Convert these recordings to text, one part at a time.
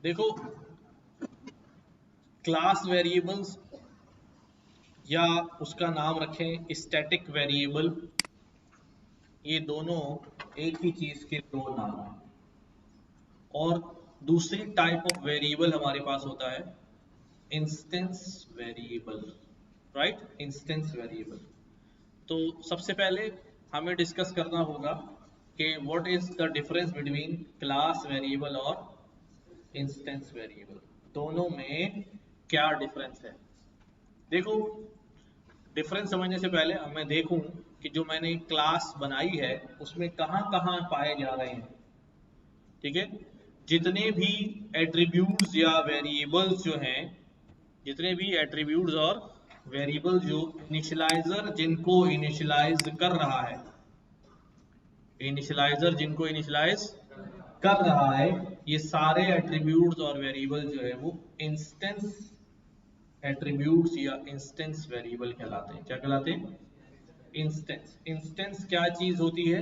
देखो, class variables या उसका नाम रखें स्टैटिक वेरिएबल, ये दोनों एक ही चीज के दो नाम हैं। और दूसरी टाइप ऑफ वेरिएबल हमारे पास होता है instance variable, right? Instance variable. तो सबसे पहले हमें डिस्कस करना होगा कि what is the difference between class variable और इंस्टेंस वेरिएबल, दोनों में क्या डिफरेंस है। देखो, डिफरेंस समझने से पहले अब मैं देखूं कि जो मैंने क्लास बनाई है उसमें कहां कहां पाए जा रहे हैं। ठीक है, जितने भी एट्रीब्यूट्स या वेरिएबल्स जो हैं, जितने भी एट्रीब्यूट्स और वेरिएबल जो इनिशियलाइजर जिनको इनिशियलाइज कर रहा है, इनिशियलाइजर जिनको इनिशियलाइज कर रहा है, ये सारे एट्रीब्यूट्स और वेरिएबल जो है वो इंस्टेंस एट्रीब्यूट्स या इंस्टेंस वेरिएबल कहलाते हैं। क्या कहलाते हैं? इंस्टेंस। इंस्टेंस क्या चीज होती है?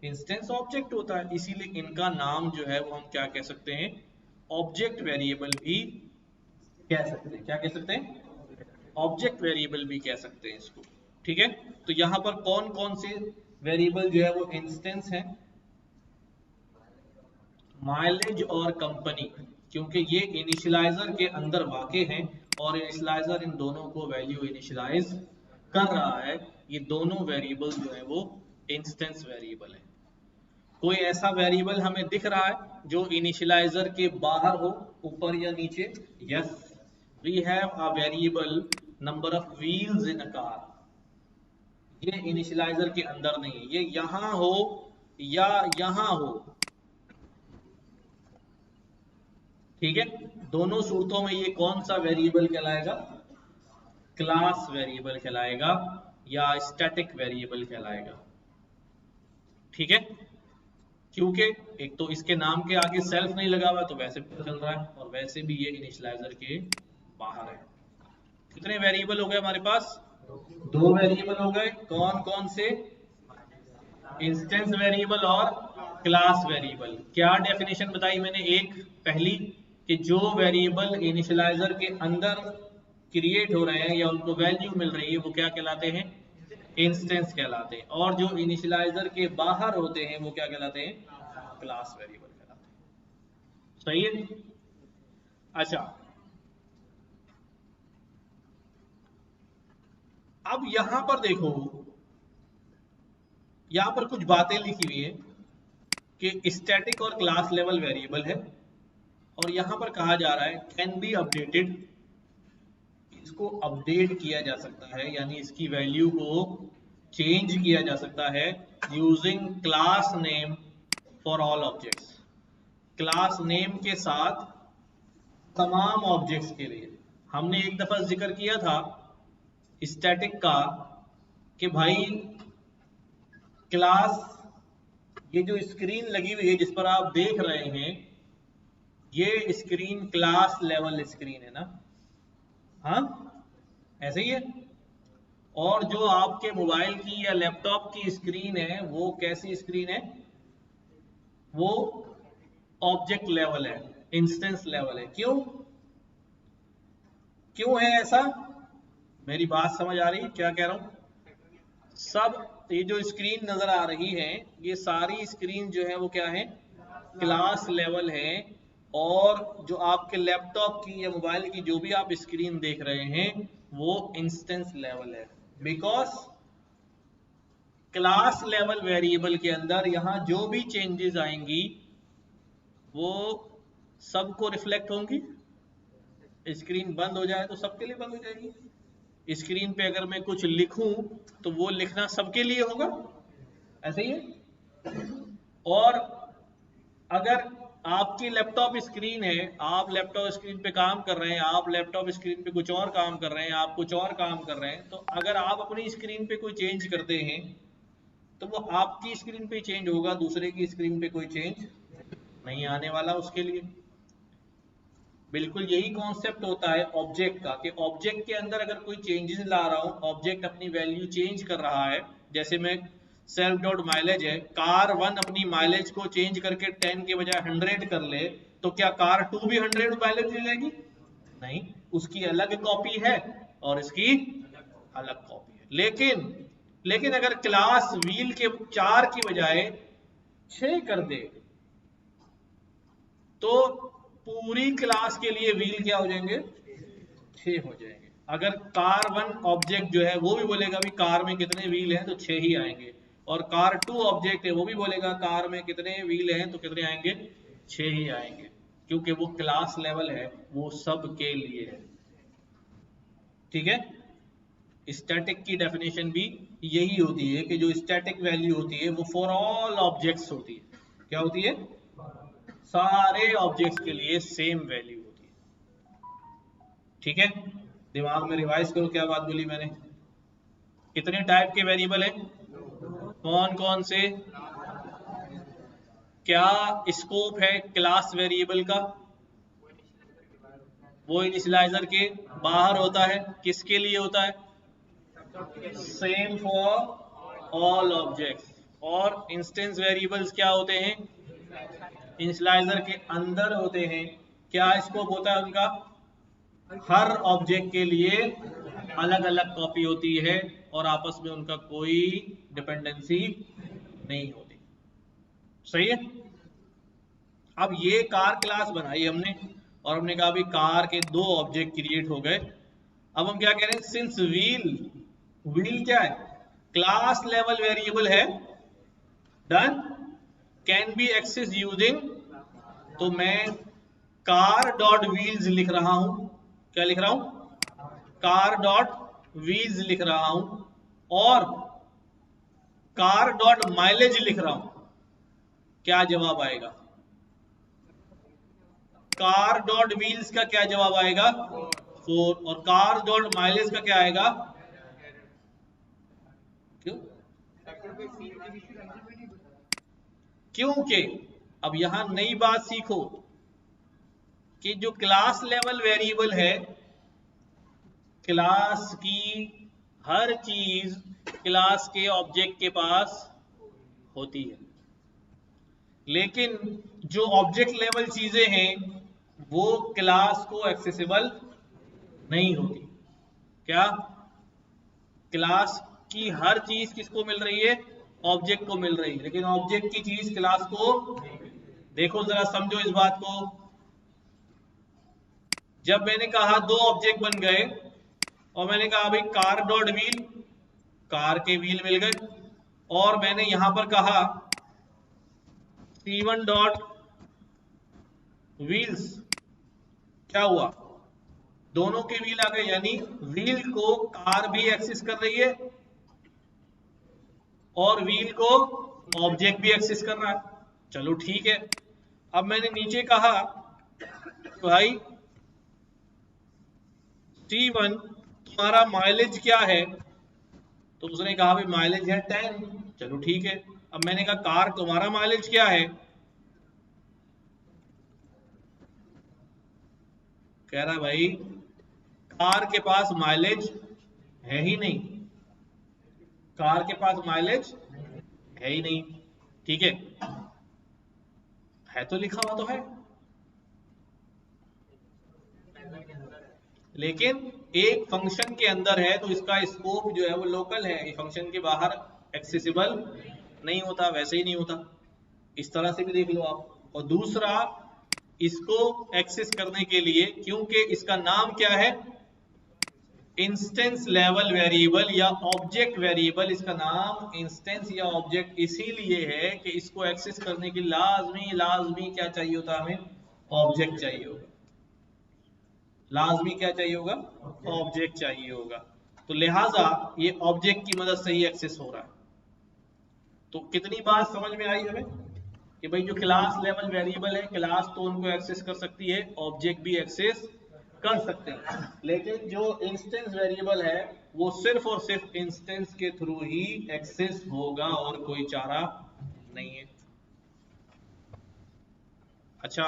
इंस्टेंस ऑब्जेक्ट होता है, इसीलिए इनका नाम जो है वो हम क्या कह सकते हैं? ऑब्जेक्ट वेरिएबल भी कह सकते हैं। क्या कह सकते हैं? ऑब्जेक्ट वेरिएबल भी कह सकते हैं इसको। ठीक है, तो यहां पर कौन कौन से वेरिएबल जो है वो इंस्टेंस है? माइलेज और कंपनी, क्योंकि ये इनिशियलाइजर के अंदर वाक़े हैं और इनिशियलाइजर इन दोनों को वैल्यू इनिशियलाइज कर रहा है। ये दोनों वेरिएबल जो है वो इंस्टेंस वेरिएबल है। कोई ऐसा वेरिएबल हमें दिख रहा है जो इनिशियलाइजर के बाहर हो, ऊपर या नीचे? Yes, we have a variable number of wheels in a car. ये इनिशियलाइजर के अंदर नहीं है, ये यहां हो या यहां हो। ठीक है, दोनों सूरतों में ये कौन सा वेरिएबल कहलाएगा? क्लास वेरिएबल कहलाएगा या स्टैटिक वेरिएबल कहलाएगा। ठीक है, क्योंकि एक तो इसके नाम के आगे सेल्फ नहीं लगा हुआ, तो वैसे भी चल रहा है, और वैसे भी ये इनिशियलाइजर के बाहर है। कितने वेरिएबल हो गए हमारे पास? दो वेरिएबल हो गए। कौन कौन से? इंस्टेंस वेरिएबल और क्लास वेरिएबल। क्या डेफिनेशन बताई मैंने? एक पहली, कि जो वेरिएबल इनिशियलाइजर के अंदर क्रिएट हो रहे हैं या उनको वैल्यू मिल रही है वो क्या कहलाते हैं? इंस्टेंस कहलाते हैं। और जो इनिशियलाइजर के बाहर होते हैं वो क्या कहलाते हैं? क्लास वेरिएबल कहलाते हैं। सही है? अच्छा, अब यहां पर देखो, यहां पर कुछ बातें लिखी हुई है कि स्टैटिक और क्लास लेवल वेरिएबल है, और यहां पर कहा जा रहा है कैन बी अपडेटेड, इसको अपडेट किया जा सकता है, यानी इसकी वैल्यू को चेंज किया जा सकता है using class name for all objects. Class name के साथ तमाम ऑब्जेक्ट्स के लिए। हमने एक दफा जिक्र किया था स्टैटिक का कि भाई क्लास, ये जो स्क्रीन लगी हुई है जिस पर आप देख रहे हैं, ये स्क्रीन क्लास लेवल स्क्रीन है ना? हाँ, ऐसे ही है। और जो आपके मोबाइल की या लैपटॉप की स्क्रीन है वो कैसी स्क्रीन है? वो ऑब्जेक्ट लेवल है, इंस्टेंस लेवल है। क्यों? क्यों है ऐसा? मेरी बात समझ आ रही है क्या कह रहा हूं? सब ये जो स्क्रीन नजर आ रही है, ये सारी स्क्रीन जो है वो क्या है? क्लास लेवल है। और जो आपके लैपटॉप की या मोबाइल की जो भी आप स्क्रीन देख रहे हैं वो इंस्टेंस लेवल है। बिकॉज क्लास लेवल वेरिएबल के अंदर यहां जो भी चेंजेस आएंगी वो सबको रिफ्लेक्ट होंगी। स्क्रीन बंद हो जाए तो सबके लिए बंद हो जाएगी। स्क्रीन पे अगर मैं कुछ लिखूं तो वो लिखना सबके लिए होगा, ऐसे ही है। और अगर आपकी लैपटॉप स्क्रीन है, आप लैपटॉप स्क्रीन पे काम कर रहे हैं, आप लैपटॉप स्क्रीन पे कुछ और काम कर रहे हैं, आप कुछ और काम कर रहे हैं, तो अगर आप अपनी स्क्रीन पे कोई चेंज करते हैं तो वो आपकी स्क्रीन पे चेंज होगा, दूसरे की स्क्रीन पे कोई चेंज नहीं आने वाला उसके लिए। बिल्कुल यही कॉन्सेप्ट होता है ऑब्जेक्ट का, कि ऑब्जेक्ट के अंदर अगर कोई चेंजेस ला रहा हूं, ऑब्जेक्ट अपनी वैल्यू चेंज कर रहा है। जैसे मैं सेल्फ डॉट माइलेज है, कार 1 अपनी माइलेज को चेंज करके 10 के बजाय 100 कर ले, तो क्या कार 2 भी 100 माइलेज ले जाएगी? नहीं, उसकी अलग कॉपी है और इसकी अलग कॉपी है। लेकिन अगर क्लास व्हील के 4 की बजाय 6 कर दे, तो पूरी क्लास के लिए व्हील क्या हो जाएंगे? 6 हो जाएंगे। अगर कार 1 ऑब्जेक्ट जो है वो भी बोलेगा भी कार में कितने व्हील हैं, तो 6 ही आएंगे, और कार 2 ऑब्जेक्ट है वो भी बोलेगा कार में कितने व्हील हैं, तो कितने आएंगे? 6 ही आएंगे, क्योंकि वो क्लास लेवल है, वो सब के लिए है। ठीक है, स्टैटिक की डेफिनेशन भी यही होती है कि जो स्टैटिक वैल्यू होती है वो फॉर ऑल ऑब्जेक्ट्स होती है। क्या होती है? सारे ऑब्जेक्ट्स के लिए सेम वैल्यू होती है। ठीक है, दिमाग में रिवाइज करो क्या बात बोली मैंने। कितने टाइप के वेरिएबल है? कौन कौन से? क्या स्कोप है क्लास वेरिएबल का? वो इनिशियलाइजर के बाहर होता है। किसके लिए होता है? Same for all objects. और इंस्टेंस वेरिएबल्स क्या होते हैं? इनिशियलाइजर के अंदर होते हैं। क्या स्कोप होता है उनका? हर ऑब्जेक्ट के लिए अलग अलग कॉपी होती है और आपस में उनका कोई डिपेंडेंसी नहीं होती। सही है। अब ये कार क्लास बनाई हमने और हमने कहा भी कार के 2 ऑब्जेक्ट क्रिएट हो गए। अब हम क्या कह रहे हैं? सिंस व्हील क्या है? क्लास लेवल वेरिएबल है। Done. Can be access using, तो मैं कार डॉट व्हील्स लिख रहा हूं। क्या लिख रहा हूं? कार डॉट व्हील्स लिख रहा हूं और कार डॉट माइलेज लिख रहा हूं। क्या जवाब आएगा? कार डॉट व्हील्स का क्या जवाब आएगा? 4। और कार डॉट माइलेज का क्या आएगा? क्यों? क्योंकि अब यहां नई बात सीखो कि जो क्लास लेवल वेरिएबल है, क्लास की हर चीज क्लास के ऑब्जेक्ट के पास होती है, लेकिन जो ऑब्जेक्ट लेवल चीजें हैं वो क्लास को एक्सेसिबल नहीं होती। क्या? क्लास की हर चीज किसको मिल रही है? ऑब्जेक्ट को मिल रही है, लेकिन ऑब्जेक्ट की चीज क्लास को, देखो जरा समझो इस बात को। जब मैंने कहा 2 ऑब्जेक्ट बन गए और मैंने कहा भाई कार डॉट व्हील, कार के व्हील मिल गए, और मैंने यहां पर कहा C1 डॉट व्हील्स, क्या हुआ? दोनों के व्हील आ गए, यानी व्हील को कार भी एक्सेस कर रही है और व्हील को ऑब्जेक्ट भी एक्सेस कर रहा है। चलो ठीक है। अब मैंने नीचे कहा भाई T1 तुम्हारा माइलेज क्या है, तो उसने कहा भाई माइलेज है 10। चलो ठीक है। अब मैंने कहा कार तुम्हारा माइलेज क्या है, कह रहा भाई कार के पास माइलेज है ही नहीं, कार के पास माइलेज है ही नहीं। ठीक है तो लिखा हुआ तो है, लेकिन एक फंक्शन के अंदर है तो इसका स्कोप जो है वो लोकल है, फंक्शन के बाहर एक्सेसिबल नहीं होता, वैसे ही नहीं होता। इस तरह से भी देख लो आप। और दूसरा, इसको एक्सेस करने के लिए, क्योंकि इसका नाम क्या है? इंस्टेंस लेवल वेरिएबल या ऑब्जेक्ट वेरिएबल, इसका नाम इंस्टेंस या ऑब्जेक्ट इसीलिए है कि इसको एक्सेस करने की लाजमी क्या चाहिए होता? हमें ऑब्जेक्ट चाहिए होगा। लाजमी क्या चाहिए होगा? ऑब्जेक्ट चाहिए होगा। तो लिहाजा ये ऑब्जेक्ट की मदद से ही एक्सेस हो रहा है। तो कितनी बात समझ में आई हमें कि भाई जो क्लास लेवल वेरिएबल है, क्लास तो उनको एक्सेस कर सकती है, ऑब्जेक्ट भी एक्सेस कर सकते हैं, लेकिन जो इंस्टेंस वेरिएबल है वो सिर्फ और सिर्फ इंस्टेंस के थ्रू ही एक्सेस होगा और कोई चारा नहीं है। अच्छा,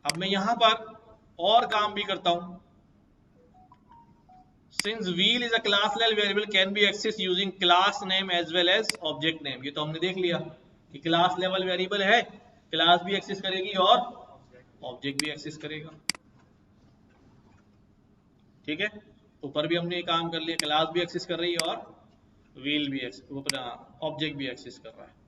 अब मैं यहां पर और काम भी करता हूं। Since wheel is a class level variable can be access using class name as well as object name. ये तो हमने देख लिया कि क्लास लेवल वेरिएबल है, क्लास भी एक्सेस करेगी और ऑब्जेक्ट भी एक्सेस करेगा। ठीक है, ऊपर भी हमने ये काम कर लिया, क्लास भी एक्सेस कर रही है और व्हील भी अपना ऑब्जेक्ट भी एक्सेस कर रहा है।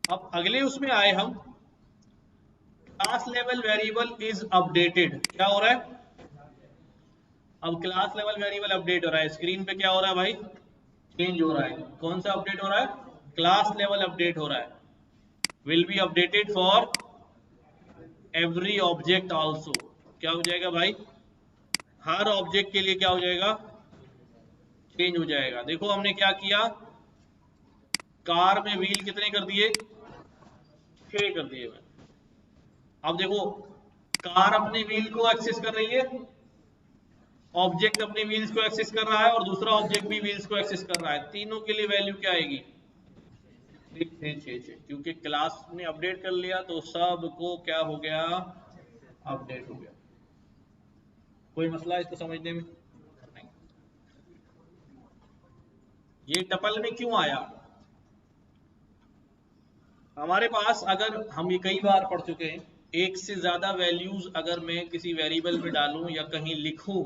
अब अगले उसमें आए हम, class level variable is updated. क्या हो रहा है? अब क्लास लेवल वेरिएबल अपडेट हो रहा है, स्क्रीन पे क्या हो रहा है भाई? चेंज हो रहा है। कौन सा अपडेट हो रहा है? क्लास लेवल अपडेट हो रहा है। Will be updated for every object also. क्या हो जाएगा भाई? हर ऑब्जेक्ट के लिए क्या हो जाएगा? चेंज हो जाएगा। देखो हमने क्या किया, कार में व्हील कितने कर दिए? 6 कर दिए मैंने। अब देखो, कार अपने व्हील को एक्सेस कर रही है, ऑब्जेक्ट अपने व्हील्स को एक्सेस कर रहा है और दूसरा ऑब्जेक्ट भी व्हील्स को एक्सेस कर रहा है। तीनों के लिए वैल्यू क्या आएगी? 6 क्योंकि क्लास ने अपडेट कर लिया तो सबको क्या हो गया? अपडेट हो गया। कोई मसला है इसको समझने में? नहीं। ये टपल में क्यों आया? हमारे पास, अगर हम ये कई बार पढ़ चुके हैं, एक से ज्यादा वैल्यूज अगर मैं किसी वेरिएबल में डालूं या कहीं लिखूं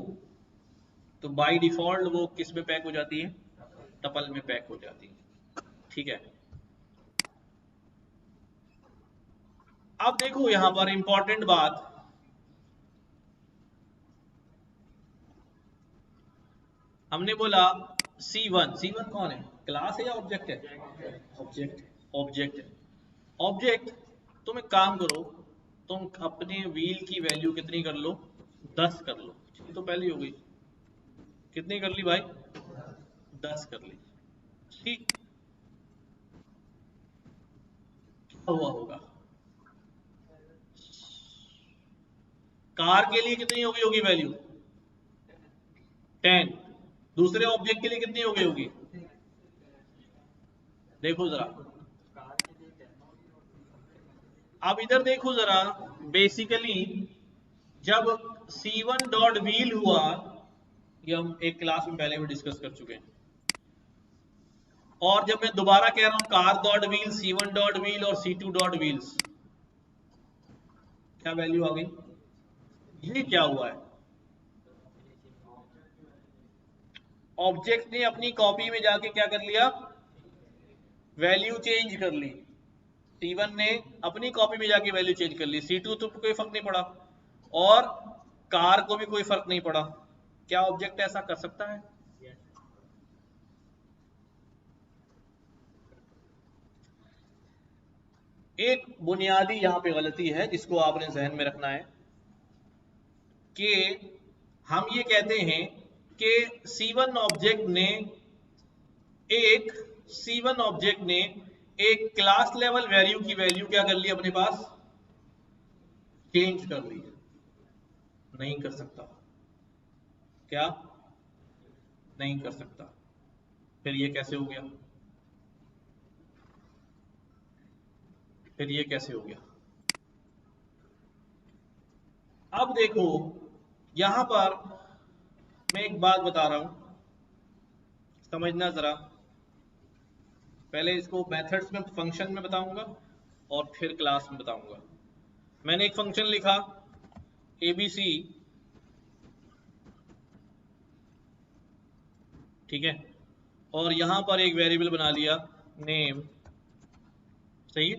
तो बाय डिफॉल्ट वो किस में पैक हो जाती है? टपल में पैक हो जाती है। ठीक है, अब देखो यहां पर इंपॉर्टेंट बात, हमने बोला C1 कौन है? क्लास है या ऑब्जेक्ट है? ऑब्जेक्ट है। ऑब्जेक्ट, तुम एक काम करो, तुम अपने व्हील की वैल्यू कितनी कर लो? 10 कर लो। ये तो पहले हो गई। कितनी कर ली भाई? 10 कर ली। ठीक, क्या हुआ होगा? कार के लिए कितनी हो गई होगी वैल्यू? 10। दूसरे ऑब्जेक्ट के लिए कितनी हो गई होगी? देखो जरा, अब इधर देखो जरा, बेसिकली जब C1 डॉट व्हील हुआ, ये हम एक क्लास में पहले भी डिस्कस कर चुके हैं, और जब मैं दोबारा कह रहा हूं car dot wheel, C1 dot wheel और C2 डॉट व्हील्स, क्या वैल्यू आ गई? ये क्या हुआ है? ऑब्जेक्ट ने अपनी कॉपी में जाके क्या कर लिया? वैल्यू चेंज कर ली। C1 ने अपनी कॉपी में जाके वैल्यू चेंज कर ली, C2 तो कोई फर्क नहीं पड़ा और कार को भी कोई फर्क नहीं पड़ा। क्या ऑब्जेक्ट ऐसा कर सकता है? एक बुनियादी यहां पे गलती है जिसको आपने जहन में रखना है कि हम ये कहते हैं कि C1 ऑब्जेक्ट ने एक क्लास लेवल वैल्यू की वैल्यू क्या कर ली? अपने पास चेंज कर ली। नहीं कर सकता। क्या नहीं कर सकता? फिर ये कैसे हो गया? फिर ये कैसे हो गया? अब देखो यहां पर मैं एक बात बता रहा हूं, समझना जरा। पहले इसको मेथड्स में, फंक्शन में बताऊंगा और फिर क्लास में बताऊंगा। मैंने एक फंक्शन लिखा ABC, ठीक है, और यहां पर एक वेरिएबल बना लिया नेम। सही है?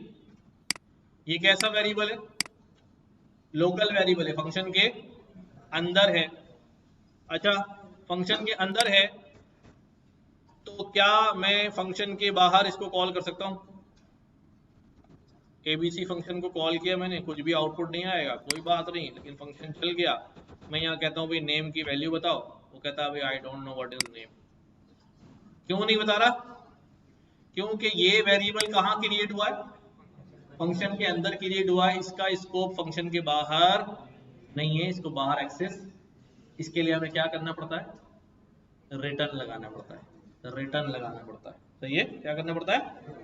ये कैसा वेरिएबल है? लोकल वेरिएबल है, फंक्शन के अंदर है। अच्छा, फंक्शन के अंदर है तो क्या मैं फंक्शन के बाहर इसको कॉल कर सकता हूं? ABC फंक्शन को कॉल किया मैंने, कुछ भी आउटपुट नहीं आएगा, कोई बात नहीं, लेकिन फंक्शन चल गया। मैं यहाँ कहता हूँ भाई नेम की वैल्यू बताओ, वो कहता है भाई I don't know what is name. क्यों नहीं बता रहा? क्योंकि ये वेरिएबल कहाँ क्रिएट हुआ है? फंक्शन के अंदर क्रिएट हुआ है। इसका स्कोप फंक्शन के बाहर नहीं है, इसको बाहर एक्सेस इसके लिए हमें क्या करना पड़ता है, रिटर्न लगाना पड़ता है, रिटर्न लगाना पड़ता है। सही है, क्या करना पड़ता है,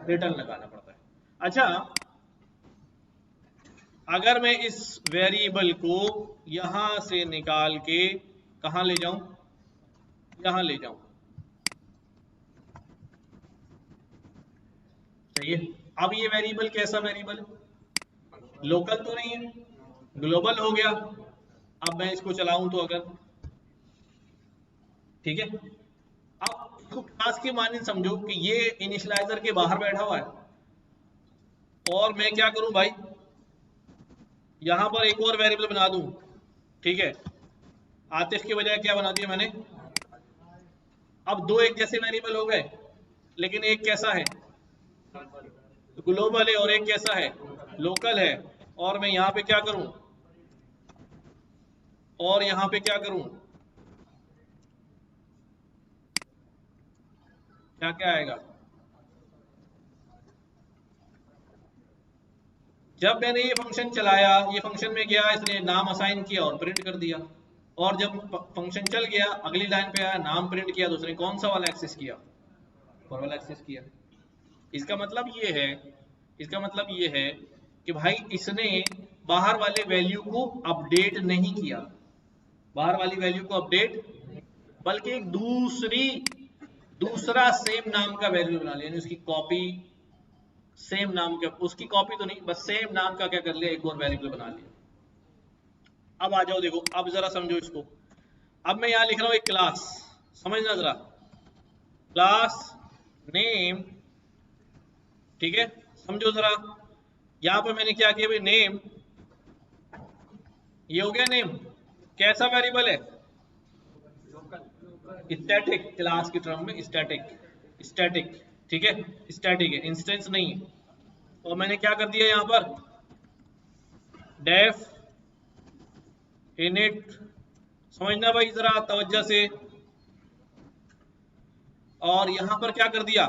रिटर्न लगाना पड़ता है। अच्छा, अगर मैं इस वेरिएबल को यहां से निकाल के कहां ले जाऊं, यहां ले जाऊं, सही है। अब ये वेरिएबल कैसा वेरिएबल है, लोकल तो नहीं है, ग्लोबल हो गया। अब मैं इसको चलाऊं तो अगर, ठीक है, अब इसको क्लास के माने समझो कि ये इनिशियलाइजर के बाहर बैठा हुआ है, और मैं क्या करूं भाई, यहां पर एक और वेरिएबल बना दूं, ठीक है। आतिफ के बजाय क्या बना दिया मैंने, अब दो एक जैसे वेरिएबल हो गए, लेकिन एक कैसा है, ग्लोबल है, और एक कैसा है, लोकल है। और मैं यहां पे क्या करूं, और यहां पे क्या करूं, क्या क्या आएगा, जब मैंने ये फंक्शन चलाया, ये फंक्शन में गया, इसने नाम असाइन किया और प्रिंट कर दिया। और जब फंक्शन चल गया, अगली लाइन पे आया, नाम प्रिंट किया, तो उसने कौन सा वाला एक्सेस किया, फॉर वाला एक्सेस किया। इसका मतलब ये है, इसका मतलब ये है कि भाई इसने बाहर वाले वैल्यू को अपडेट नहीं किया, बाहर वाली वैल्यू को अपडेट, बल्कि एक दूसरा सेम नाम का वैल्यू बना लिया, यानी उसकी कॉपी, सेम नाम का, उसकी कॉपी तो नहीं, बस सेम नाम का क्या कर लिया, एक और वेरिएबल बना लिया। अब आ जाओ, देखो अब जरा समझो इसको। अब मैं यहां लिख रहा हूं एक क्लास, समझना जरा, क्लास नेम, ठीक है, समझो जरा। यहां पर मैंने क्या किया भाई, नेम, ये हो गया नेम, कैसा वेरिएबल है, स्टैटिक, क्लास की टर्म में स्टैटिक, स्टैटिक, ठीक है, स्टैटिक है, इंस्टेंस नहीं है। और मैंने क्या कर दिया यहां पर, डेफ इनिट, समझना भाई जरा तवज्जो से। और यहां पर क्या कर दिया,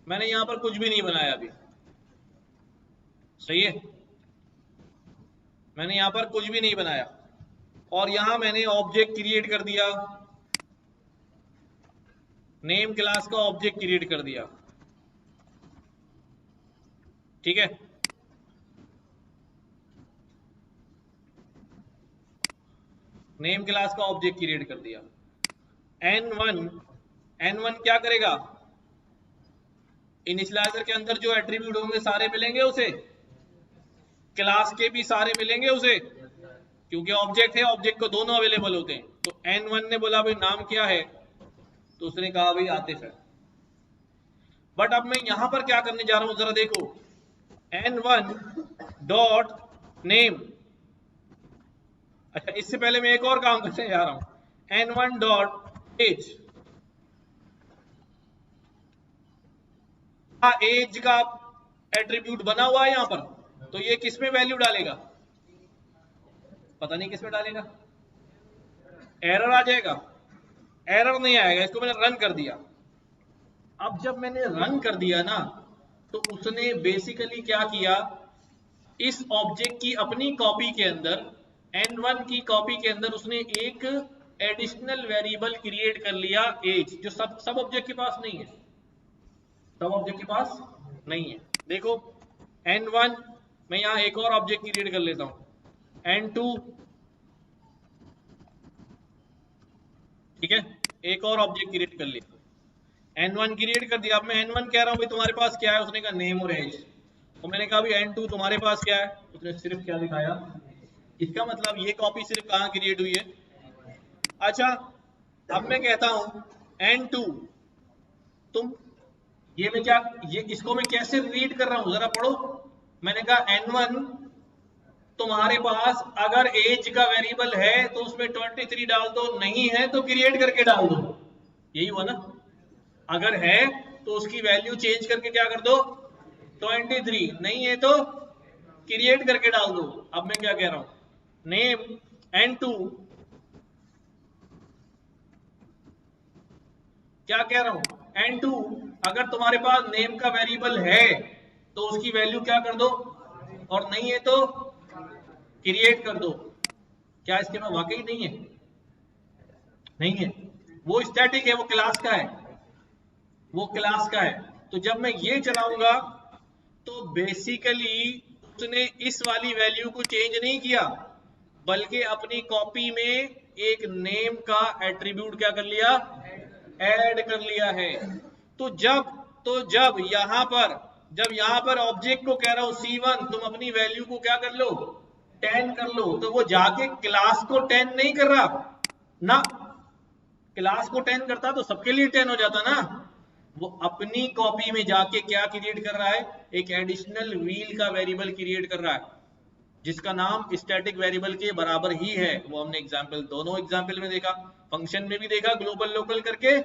मैंने यहां पर कुछ भी नहीं बनाया अभी, सही है, मैंने यहां पर कुछ भी नहीं बनाया। और यहां मैंने ऑब्जेक्ट क्रिएट कर दिया, नेम क्लास का ऑब्जेक्ट क्रिएट कर दिया, ठीक है। नेम क्लास का ऑब्जेक्ट क्रिएट कर दिया। n1 क्या करेगा, इनिशियलाइजर के अंदर जो एट्रीब्यूट होंगे सारे मिलेंगे उसे, क्लास के भी सारे मिलेंगे उसे, क्योंकि ऑब्जेक्ट है, ऑब्जेक्ट को दोनों अवेलेबल होते हैं। तो n1 ने बोला भाई नाम क्या है, तो उसने कहा भाई आतिफ है। बट अब मैं यहां पर क्या करने जा रहा हूं, जरा देखो, n1 डॉट नेम, अच्छा इससे पहले मैं एक और काम करने जा रहा हूं, n1 डॉट एज, एज का एट्रीब्यूट बना हुआ है यहां पर, तो ये किस में वैल्यू डालेगा, पता नहीं किस में डालेगा, एरर आ जाएगा, एरर नहीं आएगा, इसको मैंने रन कर दिया। अब जब मैंने रन कर दिया ना, तो उसने बेसिकली क्या किया, इस ऑब्जेक्ट की अपनी कॉपी के अंदर, n1 की कॉपी के अंदर उसने एक एडिशनल वेरिएबल क्रिएट कर लिया एज, जो सब ऑब्जेक्ट के पास नहीं है, सब ऑब्जेक्ट के पास नहीं है। देखो n1, मैं यहां एक और ऑब्जेक्ट क्रिएट कर लेता हूं, n2, ठीक है, एक और ऑब्जेक्ट क्रिएट कर लिया, n1 क्रिएट कर दिया। अब मैं n1 कह रहा हूं भाई तुम्हारे पास क्या है, उसने कहा नेम और एज, तो मैंने कहा भाई n2 तुम्हारे पास क्या है, उसने सिर्फ क्या दिखाया, इसका मतलब ये कॉपी सिर्फ कहां क्रिएट हुई है, अच्छा। अब मैं कहता हूं n2 तुम, ये मैं क्या, ये इसको मैं कैसे रीड कर रहा हूं जरा पढ़ो। मैंने कहा n1 तुम्हारे पास अगर एज का वेरिएबल है तो उसमें 23 डाल दो, नहीं है तो क्रिएट करके डाल दो, यही हुआ ना, अगर है तो उसकी वैल्यू चेंज करके क्या कर दो, 23, नहीं है तो क्रिएट करके डाल दो। अब मैं क्या कह रहा हूं, नेम n2, क्या कह रहा हूं n2, अगर तुम्हारे पास नेम का वेरिएबल है तो उसकी वैल्यू क्या कर दो, और नहीं है तो क्रिएट कर दो। क्या इसके में वाकई नहीं है? नहीं है, वो स्टैटिक है, वो क्लास का है, वो क्लास का है। तो जब मैं ये चलाऊंगा तो बेसिकली उसने इस वाली वैल्यू को चेंज नहीं किया, बल्कि अपनी कॉपी में एक नेम का एट्रीब्यूट क्या कर लिया, ऐड कर लिया है। तो जब यहां पर ऑब्जेक्ट को कह रहा हूं C1 तुम अपनी वैल्यू को क्या कर लो, 10 कर लो, तो वो जाके क्लास को 10 नहीं कर रहा ना। क्लास को 10 करता तो सबके लिए 10 हो जाता ना। वो अपनी कॉपी में जाके क्या क्रिएट कर रहा है, एक एडिशनल व्हील का वेरिएबल क्रिएट कर रहा है जिसका नाम स्टैटिक वेरिएबल के बराबर ही है। वो हमने एग्जांपल, दोनों एग्जांपल में देखा, फंक्शन में भी देखा ग्लोबल लोकल करके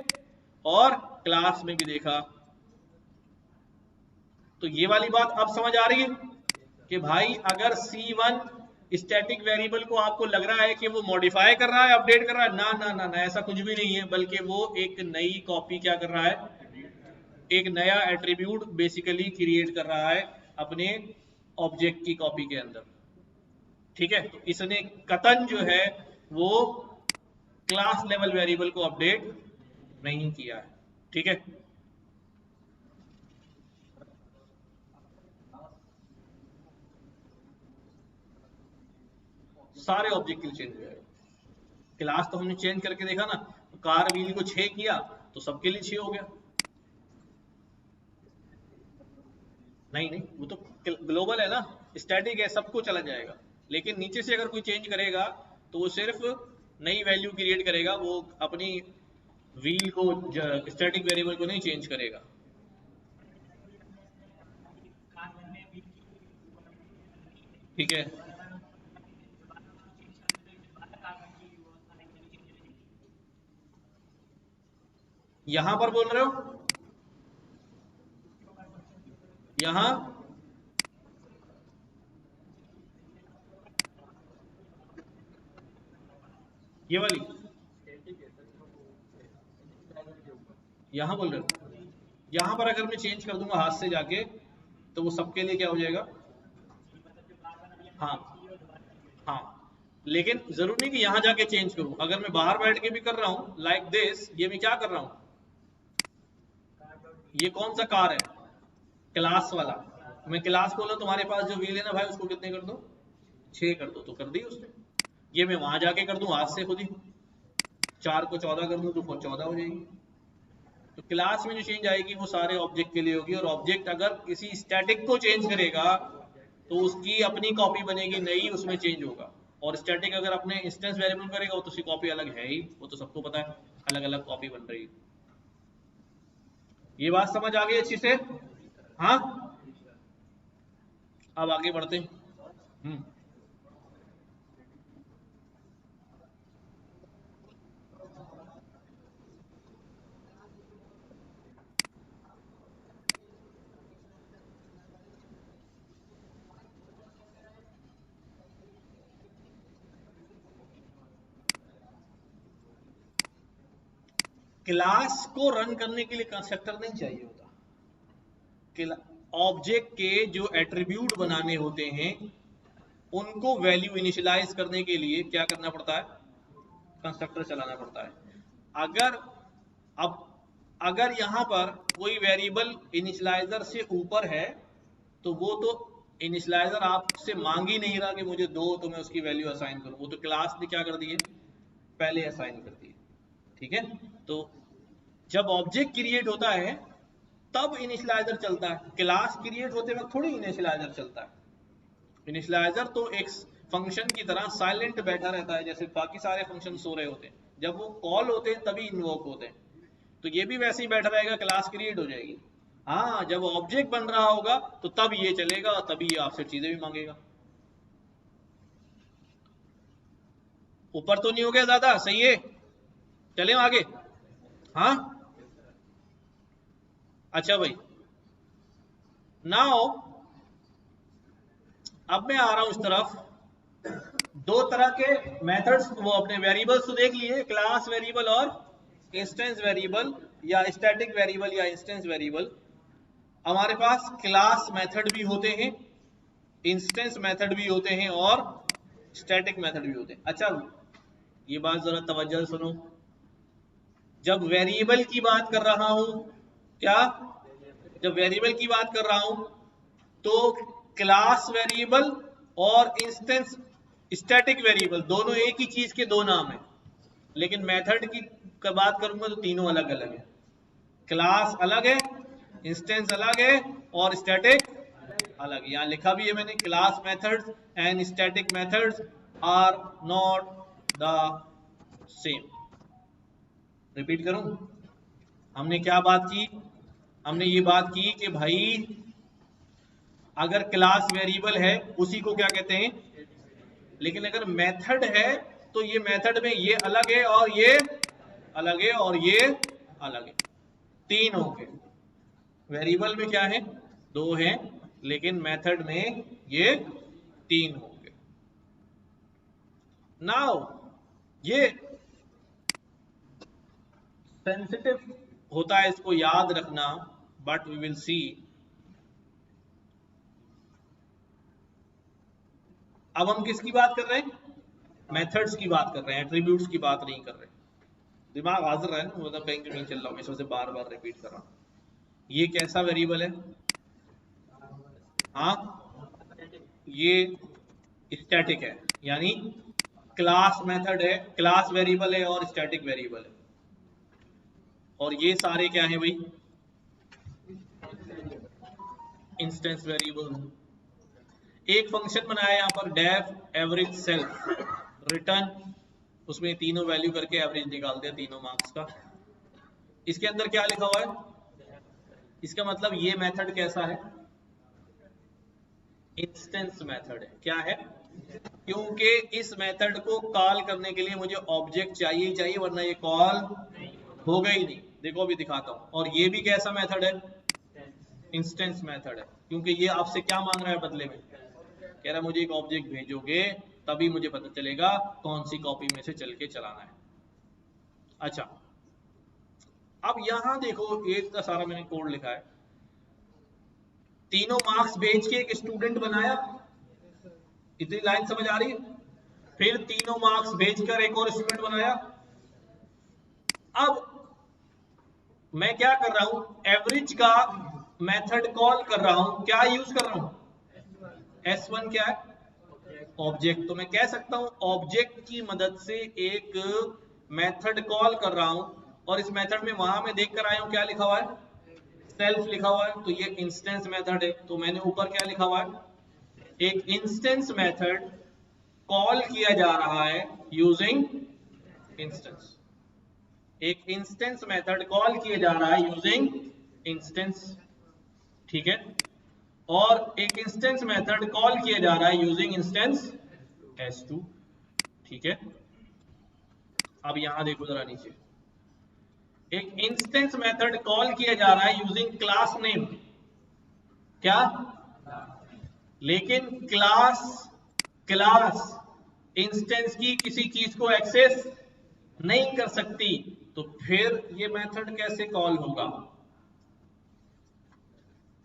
और क्लास में भी देखा। तो ये वाली बात अब समझ आ रही है कि भाई अगर C1 स्टैटिक वेरिएबल को आपको लग रहा है कि वो मॉडिफाई कर रहा है, अपडेट कर रहा है, ना ना ना ना, ऐसा कुछ भी नहीं है, बल्कि वो एक नई कॉपी क्या कर रहा है, एक नया एट्रीब्यूट बेसिकली क्रिएट कर रहा है अपने ऑब्जेक्ट की कॉपी के अंदर। ठीक है, तो इसने कतन जो है वो क्लास लेवल वेरिएबल को अपडेट नहीं किया है। ठीक है, सारे ऑब्जेक्ट के लिए चेंज हो जाएगा। क्लास तो हमने चेंज करके देखा ना, तो कार व्हील को 6 किया तो सबके लिए 6 हो गया। नहीं नहीं, वो तो ग्लोबल है ना, स्टैटिक है, सबको चला जाएगा। लेकिन नीचे से अगर कोई चेंज करेगा तो वो सिर्फ नई वैल्यू क्रिएट करेगा, वो अपनी व्हील को, स्टैटिक वेरिएबल को नहीं चेंज करेगा। ठीक है, यहां पर बोल रहे हो, यहां ये वाली, यहां बोल रहे हो, यहां पर अगर मैं चेंज कर दूंगा हाथ से जाके तो वो सबके लिए क्या हो जाएगा। हाँ हाँ, लेकिन जरूरी नहीं कि यहां जाके चेंज करूं, अगर मैं बाहर बैठ के भी कर रहा हूं लाइक दिस, ये मैं क्या कर रहा हूं, ये कौन सा कार है, क्लास वाला। मैं क्लास बोला तुम्हारे पास जो व्हील है ना भाई, उसको कितने कर दो, 6 कर दो, तो कर दी उसने। ये मैं वहां जाके कर दूं हाथ से खुद ही, 4 को 14 कर दूं तो 14 हो जाएगी। तो क्लास में जो चेंज आएगी वो सारे ऑब्जेक्ट के लिए होगी, और ऑब्जेक्ट अगर किसी स्टैटिक को चेंज करेगा तो उसकी अपनी कॉपी बनेगी नई, उसमें चेंज होगा। और स्टैटिक अगर अपने इंस्टेंस वेरिएबल करेगा वो तो उसकी कॉपी अलग है ही, वो तो सबको पता है, अलग अलग कॉपी बन रही है। ये बात समझ आ गई अच्छी से? हाँ, अब आगे बढ़ते हैं। क्लास को रन करने के लिए कंस्ट्रक्टर नहीं चाहिए होता। ऑब्जेक्ट के जो एट्रीब्यूट बनाने होते हैं उनको वैल्यू इनिशियलाइज करने के लिए क्या करना पड़ता है, कंस्ट्रक्टर चलाना पड़ता है। अगर अब अगर यहां पर कोई वेरिएबल इनिशियलाइजर से ऊपर है तो वो तो इनिशियलाइजर आपसे मांग ही नहीं रहा कि मुझे दो तो मैं उसकी वैल्यू असाइन करूं, वो तो क्लास ने क्या कर दी है, पहले असाइन कर दी है। ठीक है, तो जब ऑब्जेक्ट क्रिएट होता है तब इनिशियलाइजर चलता है, क्लास क्रिएट होते वक्त थोड़ी इनिशियलाइजर चलता है। इनिशियलाइजर तो एक फंक्शन की तरह साइलेंट बैठा रहता है, जैसे बाकी सारे फंक्शन सो रहे होते हैं, जब वो कॉल होते हैं तभी इन्वोक होते हैं। तो ये भी वैसे ही बैठा रहेगा, क्लास क्रिएट हो जाएगी। हाँ, जब ऑब्जेक्ट बन रहा होगा तो तब ये चलेगा, तभी ये आपसे चीजें भी मांगेगा। ऊपर तो नहीं हो गया ज्यादा, सही है, चले आगे। हाँ, अच्छा भाई, नाउ अब मैं आ रहा हूं इस तरफ। दो तरह के मेथड्स, वो अपने वेरिएबल्स तो देख लिए, क्लास वेरिएबल और इंस्टेंस वेरिएबल, या स्टैटिक वेरिएबल या इंस्टेंस वेरिएबल। हमारे पास क्लास मेथड भी होते हैं इंस्टेंस मेथड भी होते हैं और स्टैटिक मेथड भी होते हैं। अच्छा ये बात जरा तवज्जो सुनो, जब वेरिएबल की बात कर रहा हूं, क्या जब वेरिएबल की बात कर रहा हूं तो क्लास वेरिएबल और इंस्टेंस स्टैटिक वेरिएबल दोनों एक ही चीज के दो नाम है, लेकिन मेथड की बात करूंगा तो तीनों अलग अलग है। क्लास अलग है, इंस्टेंस अलग है और स्टैटिक अलग है। यहां लिखा भी है मैंने, class methods and static methods are not the same. Repeat करूं, हमने क्या बात की, हमने ये बात की कि भाई अगर क्लास वेरिएबल है उसी को क्या कहते हैं, लेकिन अगर मेथड है तो ये मेथड में ये अलग है और ये अलग है और ये अलग है, तीन हो गए। वेरिएबल में क्या है, दो हैं, लेकिन मेथड में ये तीन हो गए। नाउ ये सेंसिटिव होता है, इसको याद रखना, बट वी विल सी। अब हम किसकी बात कर रहे हैं, मेथड्स की बात कर रहे हैं, एट्रीब्यूट्स की बात नहीं कर रहे। दिमाग हाजिर है ना, मतलब कहीं नहीं चल रहा हूं, मैं बार बार रिपीट कर रहा हूं। ये कैसा वेरिएबल है, हाँ ये स्टैटिक है, यानी क्लास मेथड है, क्लास वेरिएबल है और स्टैटिक वेरिएबल है। और ये सारे क्या हैं भाई, इंस्टेंस वेरिएबल। एक फंक्शन बनाया यहां पर डेफ एवरेज सेल्फ रिटर्न, उसमें तीनों वैल्यू करके एवरेज निकाल दिया तीनों मार्क्स का। इसके अंदर क्या लिखा हुआ है, इसका मतलब ये मेथड कैसा है, इंस्टेंस मेथड है। क्या है, क्योंकि इस मेथड को कॉल करने के लिए मुझे ऑब्जेक्ट चाहिए ही चाहिए, वरना ये कॉल होगा ही नहीं। देखो अभी दिखाता हूं। और ये भी कैसा मेथड है, इंस्टेंस मेथड है, क्योंकि ये आपसे क्या मांग रहा है बदले में, कह रहा है मुझे एक ऑब्जेक्ट भेजोगे तभी मुझे पता चलेगा कौन सी कॉपी में से चल के चलाना है। अच्छा अब यहां देखो, एक का सारा मैंने कोड लिखा है, तीनों मार्क्स भेज के एक स्टूडेंट बनाया, इतनी लाइन समझ आ रही है। फिर तीनों मार्क्स भेजकर एक और स्टूडेंट बनाया। अब मैं क्या कर रहा हूं, एवरेज का मेथड कॉल कर रहा हूं, क्या यूज कर रहा हूं, S1 क्या है, ऑब्जेक्ट। तो मैं कह सकता हूं ऑब्जेक्ट की मदद से एक मेथड कॉल कर रहा हूं, और इस मेथड में वहां मैं देख कर आया हूं क्या लिखा हुआ है, सेल्फ लिखा हुआ है, तो ये इंस्टेंस मेथड है। तो मैंने ऊपर क्या लिखा हुआ है, एक इंस्टेंस मेथड कॉल किया जा रहा है यूजिंग इंस्टेंस, एक इंस्टेंस मेथड कॉल किया जा रहा है यूजिंग इंस्टेंस, ठीक है। और एक इंस्टेंस मेथड कॉल किया जा रहा है यूजिंग इंस्टेंस S2, ठीक है। अब यहां देखो जरा नीचे, एक इंस्टेंस मेथड कॉल किया जा रहा है यूजिंग क्लास नेम, क्या, लेकिन क्लास क्लास इंस्टेंस की किसी चीज को एक्सेस नहीं कर सकती, तो फिर ये मेथड कैसे कॉल होगा,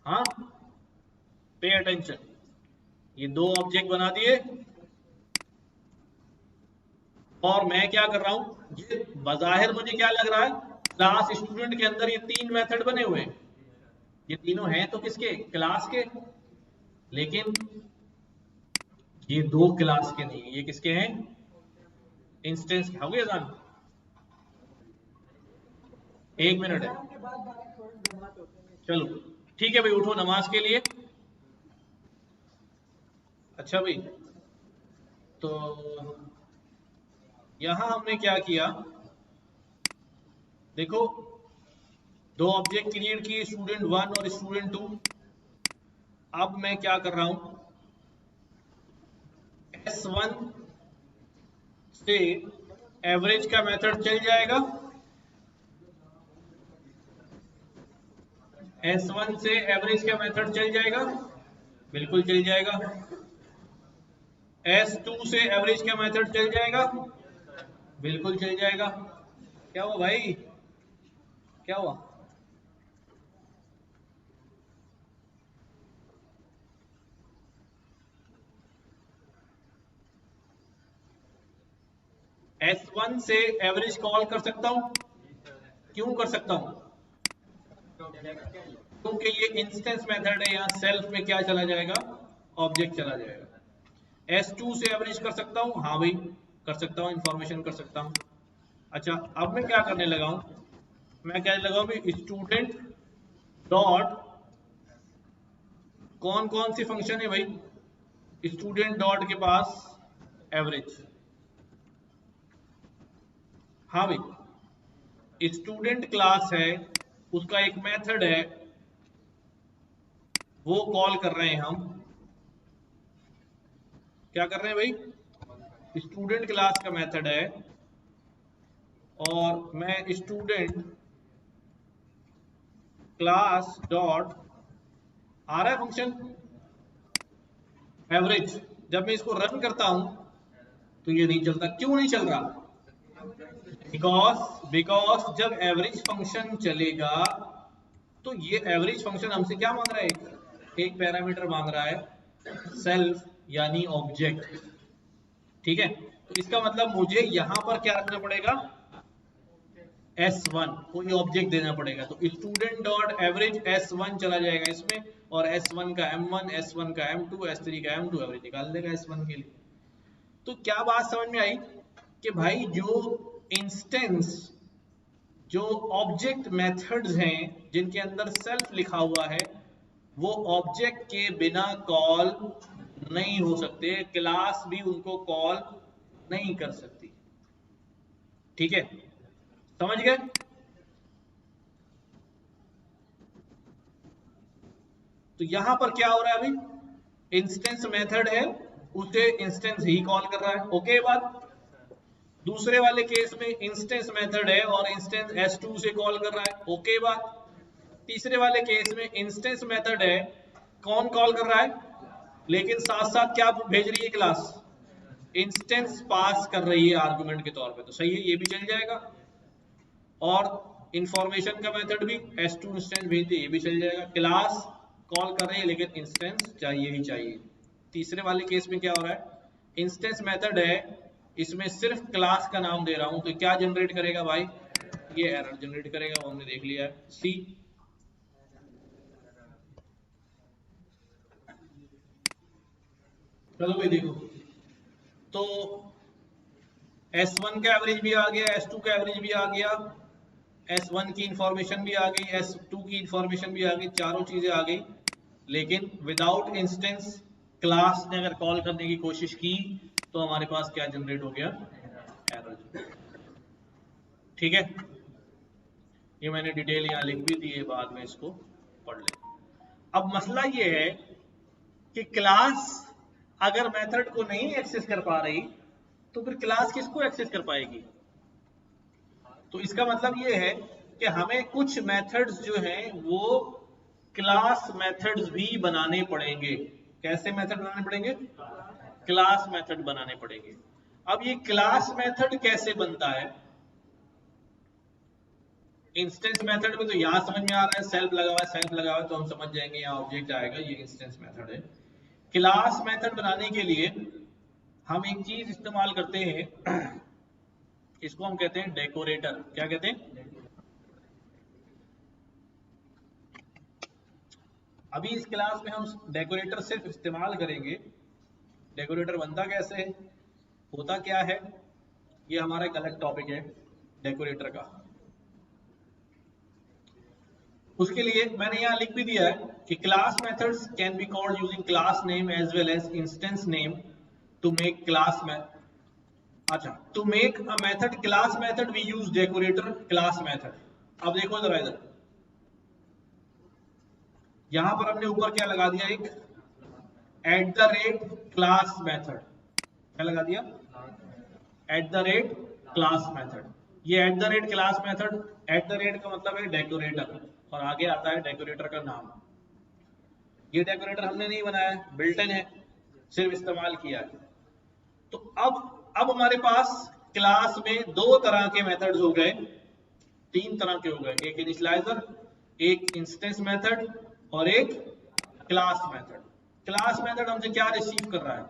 हाँ पे अटेंशन। ये दो ऑब्जेक्ट बना दिए, और मैं क्या कर रहा हूं, ये बजाहिर मुझे क्या लग रहा है, क्लास स्टूडेंट के अंदर ये तीन मेथड बने हुए हैं, ये तीनों हैं तो किसके, क्लास के, लेकिन ये दो क्लास के नहीं, ये किसके हैं, इंस्टेंस। हो गया जान, एक मिनट है, चलो ठीक है भाई, उठो नमाज के लिए। अच्छा भाई, तो यहां हमने क्या किया, देखो दो ऑब्जेक्ट क्रिएट किए, स्टूडेंट 1 और स्टूडेंट 2। अब मैं क्या कर रहा हूं, S1 से एवरेज का मेथड चल जाएगा, S1 से एवरेज का मेथड चल जाएगा, बिल्कुल चल जाएगा। S2 से एवरेज का मेथड चल जाएगा, बिल्कुल चल जाएगा। क्या हुआ भाई, क्या हुआ, S1 से एवरेज कॉल कर सकता हूं? क्यों कर सकता हूं? क्योंकि ये इंस्टेंस मेथड है, यहां सेल्फ में क्या चला जाएगा? ऑब्जेक्ट चला जाएगा। S2 से एवरेज कर सकता हूं? हाँ भाई कर सकता हूं, इंफॉर्मेशन कर सकता हूं। अच्छा अब मैं क्या करने लगा हूं? मैं कहने लगा हूं स्टूडेंट डॉट कौन कौन सी फंक्शन है भाई? स्टूडेंट डॉट के पास एवरेज। हाँ भाई स्टूडेंट क्लास है, उसका एक मेथड है, वो कॉल कर रहे हैं हम। क्या कर रहे हैं भाई? स्टूडेंट क्लास का मेथड है और मैं स्टूडेंट क्लास डॉट आ रहा है फंक्शन एवरेज। जब मैं इसको रन करता हूं तो ये नहीं चलता। क्यों नहीं चल रहा? बिकॉज जब एवरेज फंक्शन चलेगा तो ये एवरेज फंक्शन हमसे क्या मांग रहा है? एक पैरामीटर मांग रहा है सेल्फ यानी ऑब्जेक्ट। ठीक है, तो इसका मतलब मुझे यहां पर क्या रखना पड़ेगा? S1 कोई ऑब्जेक्ट देना पड़ेगा। तो स्टूडेंट डॉट एवरेज S1 चला जाएगा इसमें, और S1 का M1, S1 का M2, S3 का M2 एवरेज निकाल देगा S1 के लिए। तो क्या बात समझ में आई कि भाई जो इंस्टेंस, जो ऑब्जेक्ट मेथड्स हैं जिनके अंदर सेल्फ लिखा हुआ है, वो ऑब्जेक्ट के बिना कॉल नहीं हो सकते, क्लास भी उनको कॉल नहीं कर सकती। ठीक है, समझ गए? तो यहां पर क्या हो रहा है अभी? इंस्टेंस मेथड है, उसे इंस्टेंस ही कॉल कर रहा है। ओके बात? दूसरे वाले केस में इंस्टेंस मेथड है और इंस्टेंस S2 से कॉल कर रहा है। ओके बात? तीसरे वाले केस में इंस्टेंस मेथड है, कौन कॉल कर रहा है, लेकिन साथ साथ क्या भेज रही है क्लास? इंस्टेंस पास कर रही है आर्गुमेंट के तौर पे। तो सही है, ये भी चल जाएगा। और इंफॉर्मेशन का मेथड भी S2 इंस्टेंस भेजती है, ये भी चल जाएगा। क्लास कॉल कर रही है लेकिन इंस्टेंस चाहिए ही चाहिए। तीसरे वाले केस में क्या हो रहा है? इंस्टेंस मेथड है, इसमें सिर्फ क्लास का नाम दे रहा हूं, तो क्या जनरेट करेगा भाई? ये एरर जनरेट करेगा, वो हमने देख लिया है। सी चलो भाई देखो, तो S1 का एवरेज भी आ गया, S2 का एवरेज भी आ गया, S1 की इंफॉर्मेशन भी आ गई, S2 की इंफॉर्मेशन भी आ गई, चारों चीजें आ गई। लेकिन विदाउट इंस्टेंस क्लास ने अगर कॉल करने की कोशिश की तो हमारे पास क्या जनरेट हो गया? एरर। ठीक है, ये मैंने डिटेल यहाँ लिख भी दी है, बाद में इसको पढ़ ले। अब मसला ये है कि क्लास अगर मेथड को नहीं एक्सेस कर पा रही तो फिर क्लास किसको एक्सेस कर पाएगी? तो इसका मतलब ये है कि हमें कुछ मेथड्स जो हैं वो क्लास मेथड्स भी बनाने पड़ेंगे। कैसे मेथड बनाने पड़ेंगे? क्लास मेथड बनाने पड़ेंगे। अब ये क्लास मेथड कैसे बनता है? इंस्टेंस मेथड में तो यहां समझ में आ रहा है, सेल्फ लगा हुआ है, सेल्फ लगा हुआ है, तो हम समझ जाएंगे यहाँ ऑब्जेक्ट आएगा, ये इंस्टेंस मेथड है। क्लास मेथड बनाने के लिए हम एक चीज इस्तेमाल करते हैं, इसको हम कहते हैं डेकोरेटर। क्या कहते हैं? अभी इस क्लास में हम डेकोरेटर सिर्फ इस्तेमाल करेंगे। डेकोरेटर बनता कैसे है, होता क्या है, ये हमारा एक अलग टॉपिक है डेकोरेटर का। उसके लिए मैंने यहाँ लिख भी दिया है कि class methods can be called using class name as well as instance name to make class में। अच्छा, to make a method class method we use decorator class method. अब देखो जरा इधर, यहां पर हमने ऊपर क्या लगा दिया, एक at the rate class method. क्या लगा दिया? At the rate class method. ये at the rate class method, at the rate का मतलब है डेकोरेटर, और आगे आता है डेकोरेटर का नाम। ये डेकोरेटर हमने नहीं बनाया, बिल्ट इन है, सिर्फ इस्तेमाल किया है। तो अब हमारे पास क्लास में दो तरह के मेथड्स हो गए, तीन तरह के हो गए, एक इनिशियलाइजर, एक इंस्टेंस मेथड, और एक क्लास मेथड। क्लास मेथड हमसे क्या रिसीव कर रहा है?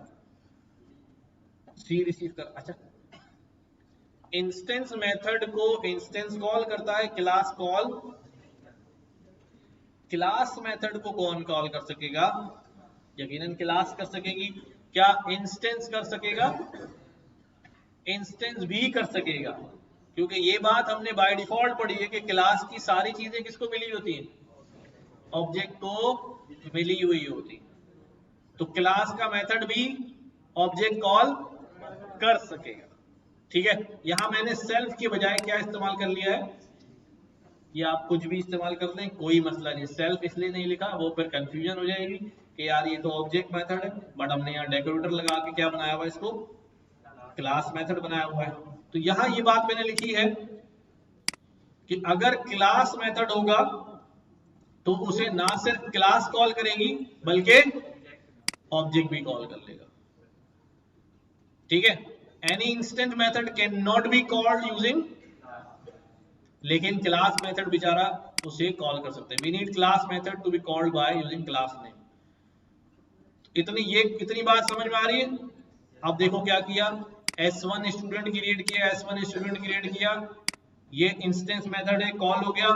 सी रिसीव कर। अच्छा, इंस्टेंस मेथड को इंस्टेंस कॉल करता है, क्लास कॉल, क्लास मेथड को कौन कॉल कर सकेगा? यकीनन क्लास कर सकेगी। क्या इंस्टेंस कर सकेगा? इंस्टेंस भी कर सकेगा, क्योंकि ये बात हमने बाय डिफॉल्ट पढ़ी है कि क्लास की सारी चीजें किसको मिली होती हैं? ऑब्जेक्ट को मिली हुई होती है। तो क्लास का मेथड भी ऑब्जेक्ट कॉल कर सकेगा। ठीक है, यहां मैंने सेल्फ के बजाय क्या इस्तेमाल कर लिया है? ये आप कुछ भी इस्तेमाल कर लें, कोई मसला नहीं। सेल्फ इसलिए नहीं लिखा, वो फिर कंफ्यूजन हो जाएगी कि यार ये तो ऑब्जेक्ट मेथड है, बट हमने यहाँ डेकोरेटर लगा के क्या बनाया हुआ है? इसको क्लास मेथड बनाया हुआ है। तो यहां ये बात मैंने लिखी है कि अगर क्लास मेथड होगा तो उसे ना सिर्फ क्लास कॉल करेगी बल्कि ऑब्जेक्ट भी कॉल कर लेगा। ठीक है, any instant method can not be called using, लेकिन क्लास मेथड बेचारा उसे कॉल कर सकते हैं। We need class method to be called by using class name. इतनी बात समझ में आ रही है? अब देखो क्या किया, S1 स्टूडेंट क्रिएट किया, S1 स्टूडेंट क्रिएट किया, ये इंस्टेंस मेथड है, कॉल हो गया,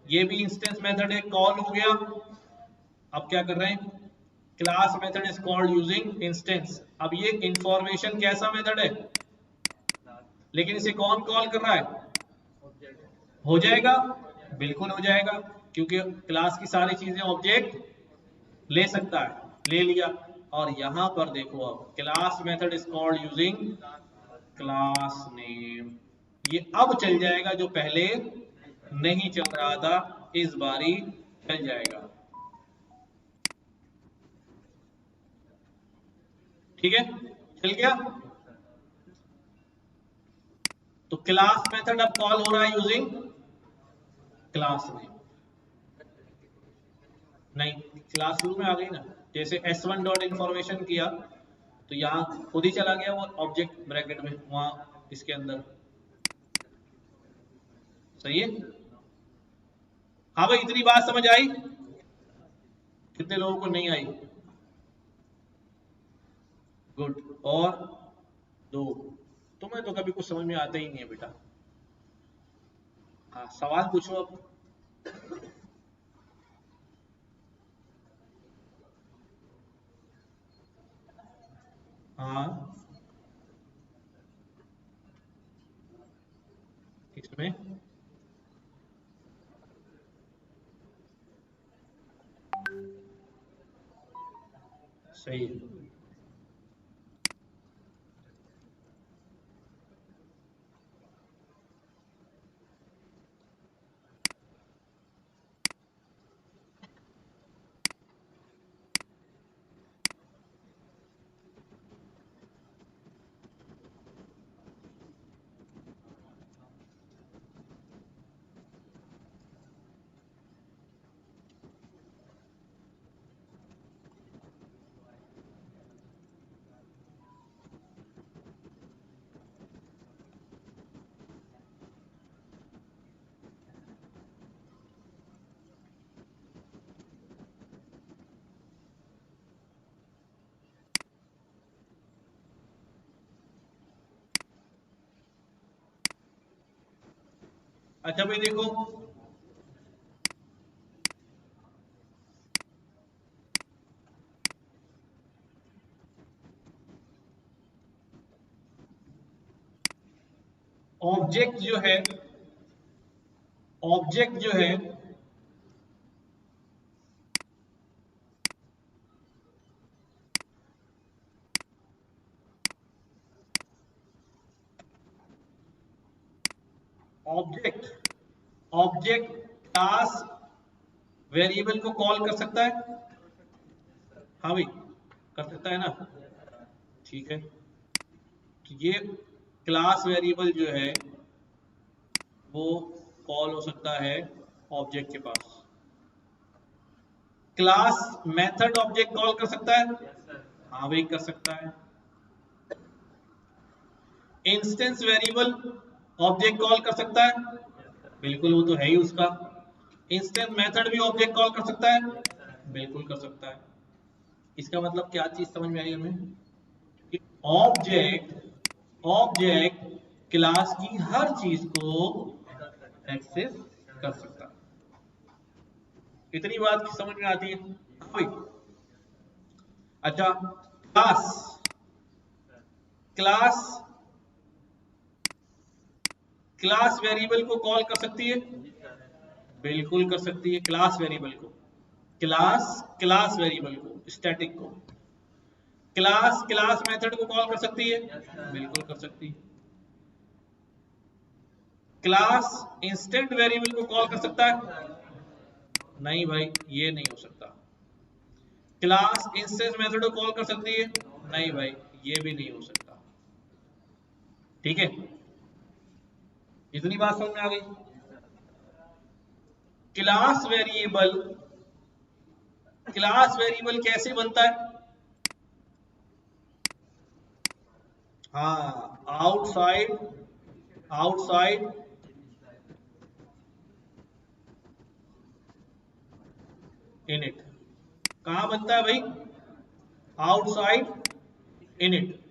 ये भी इंस्टेंस मेथड है, कॉल हो गया। अब क्या कर रहे हैं? Class method is called using instance. अब ये इंफॉर्मेशन कैसा मेथड है, लेकिन इसे कौन कॉल कर रहा है? हो जाएगा, बिल्कुल हो जाएगा, क्योंकि क्लास की सारी चीजें ऑब्जेक्ट ले सकता है, ले लिया। और यहां पर देखो, अब class method is called using class name. ये अब चल जाएगा, जो पहले नहीं चल रहा था, इस बारी चल जाएगा। ठीक है, चल गया। तो क्लास मेथड अब कॉल हो रहा है यूजिंग क्लास नेम। नहीं, क्लास शुरू में आ गई ना, जैसे S1 डॉट इन्फॉर्मेशन किया तो यहां खुद ही चला गया वो ऑब्जेक्ट ब्रैकेट में, वहां इसके अंदर। सही है? हाँ भाई, इतनी बात समझ आई? कितने लोगों को नहीं आई? गुड। और दो, तुम्हें तो कभी कुछ समझ में आता ही नहीं है बेटा। हाँ, सवाल पूछो अब। हाँ, इसमें सही है। अच्छा भाई देखो, ऑब्जेक्ट जो है, ऑब्जेक्ट जो है ऑब्जेक्ट ऑब्जेक्ट क्लास वेरिएबल को कॉल कर सकता है। हाँ भाई, कर सकता है ना? ठीक है, तो ये क्लास वेरिएबल जो है वो कॉल हो सकता है ऑब्जेक्ट के पास। क्लास मेथड ऑब्जेक्ट कॉल कर सकता है? हाँ भाई, कर सकता है। इंस्टेंस वेरिएबल ऑब्जेक्ट कॉल कर सकता है? बिल्कुल, वो तो है ही उसका। इंस्टेंस मेथड भी ऑब्जेक्ट कॉल कर सकता है? बिल्कुल कर सकता है। इसका मतलब क्या चीज समझ में आई हमें? ऑब्जेक्ट ऑब्जेक्ट क्लास की हर चीज को एक्सेस कर सकता है। इतनी बात समझ में आती है भाई? अच्छा, क्लास क्लास क्लास वेरिएबल को कॉल कर सकती है? बिल्कुल कर सकती है। क्लास वेरिएबल को, क्लास वेरिएबल को, स्टैटिक को क्लास मेथड को कॉल कर सकती है? बिल्कुल कर सकती है। क्लास इंस्टेंट वेरिएबल को कॉल कर सकता है? नहीं भाई, ये नहीं हो सकता। क्लास इंस्टेंस मेथड को कॉल कर सकती है? नहीं भाई, ये भी नहीं हो सकता। ठीक है, इतनी बात समझ में आ गई? क्लास वेरिएबल कैसे बनता है? हाँ, आउटसाइड इनिट। कहां बनता है भाई? Outside init.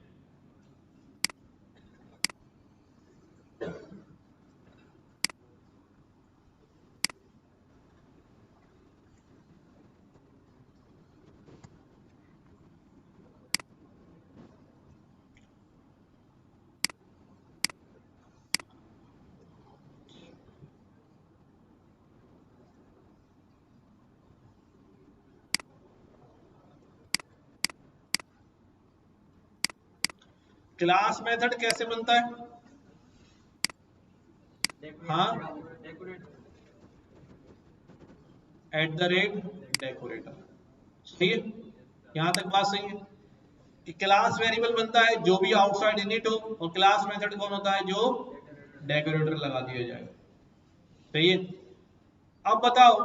क्लास मेथड कैसे बनता है? हाँ, @डेकोरेटर। सही है, यहां तक बात सही है कि क्लास वेरिएबल बनता है जो भी आउटसाइड इनिट हो, और क्लास मेथड कौन होता है? जो डेकोरेटर लगा दिया जाए। सही है। अब बताओ,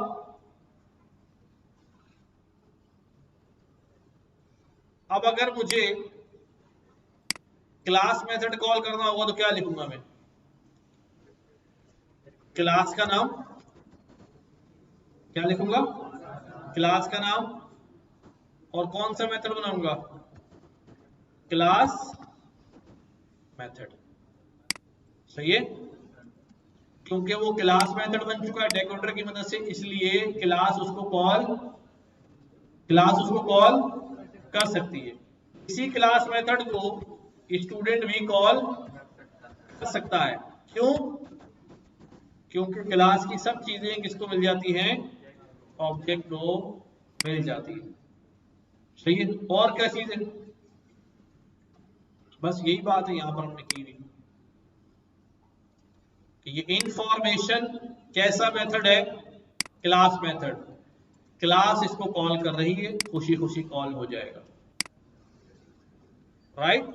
अब अगर मुझे क्लास मेथड कॉल करना होगा तो क्या लिखूंगा मैं? क्लास का नाम, क्या लिखूंगा? क्लास का नाम, और कौन सा मेथड बनाऊंगा? Class method. सही है, क्योंकि वो क्लास मेथड बन चुका है डेकोरेटर की मदद से, इसलिए क्लास उसको कॉल कर सकती है। इसी क्लास मेथड को स्टूडेंट भी कॉल कर सकता है। क्यों? क्योंकि क्लास की सब चीजें किसको मिल जाती हैं? ऑब्जेक्ट को मिल जाती है। सही है, और क्या चीज है? बस यही बात है यहां पर हमने की हुई कि ये इंफॉर्मेशन कैसा मेथड है? Class method. क्लास इसको कॉल कर रही है, खुशी खुशी कॉल हो जाएगा। राइट?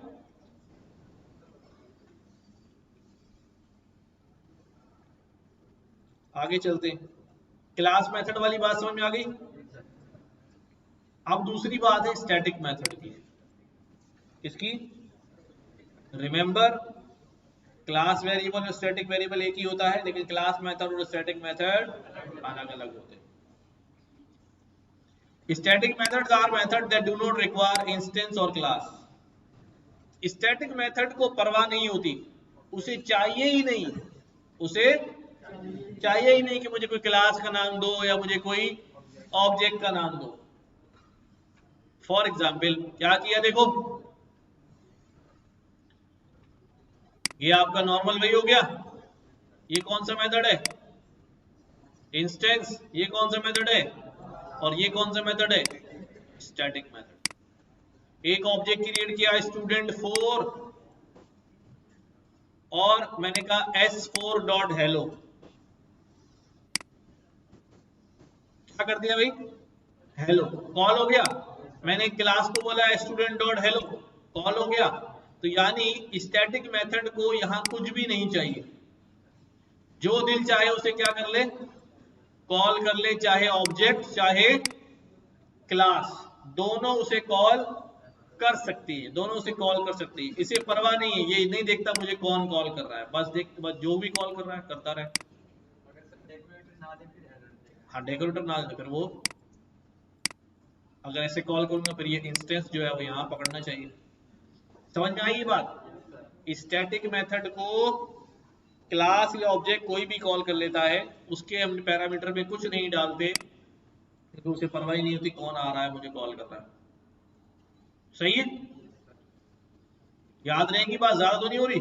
आगे चलते हैं। क्लास मेथड वाली बात समझ में आ गई? अब दूसरी बात है स्टैटिक मेथड की। किसकी? रिमेंबर, क्लास वेरिएबल और स्टैटिक वेरिएबल एक ही होता है, लेकिन क्लास मेथड और स्टैटिक मेथड अलग अलग होते हैं। Static methods are method that do not require instance और क्लास। स्टैटिक मेथड को परवाह नहीं होती, उसे चाहिए ही नहीं, उसे चाहिए ही नहीं कि मुझे कोई क्लास का नाम दो या मुझे कोई ऑब्जेक्ट का नाम दो। फॉर एग्जाम्पल क्या किया देखो, ये आपका नॉर्मल वही हो गया। ये कौन सा मेथड है? इंस्टेंस। ये कौन सा मेथड है? और ये कौन सा मेथड है? Static method. एक ऑब्जेक्ट क्रिएट किया स्टूडेंट 4, और मैंने कहा s4 डॉट हेलो। क्या कर दिया भाई? हेलो कॉल हो गया। मैंने क्लास को बोला स्टूडेंट डॉट हेलो, कॉल हो गया। तो यानी स्टैटिक मेथड को यहां कुछ भी नहीं चाहिए, जो दिल चाहे उसे क्या कर ले? कॉल कर ले, चाहे ऑब्जेक्ट चाहे क्लास, दोनों उसे कॉल कर सकती है, दोनों उसे कॉल कर सकती है। इसे परवाह नहीं है, ये नहीं देखता मुझे कौन कॉल कर रहा है, बस जो भी कॉल कर रहा है करता रहे। हाँ, डेकोरेटर ना दे तो फिर वो, अगर ऐसे कॉल करूंगा फिर ये इंस्टेंस जो है वो यहाँ पकड़ना चाहिए। समझ में आई ये बात? स्टैटिक मेथड को क्लास या ऑब्जेक्ट कोई भी कॉल कर लेता है, उसके हम पैरामीटर में कुछ नहीं डालते क्योंकि उसे परवाह ही नहीं होती कौन आ रहा है मुझे कॉल कर रहा है। सही है, याद रहेगी बात, ज्यादा तो नहीं हो रही।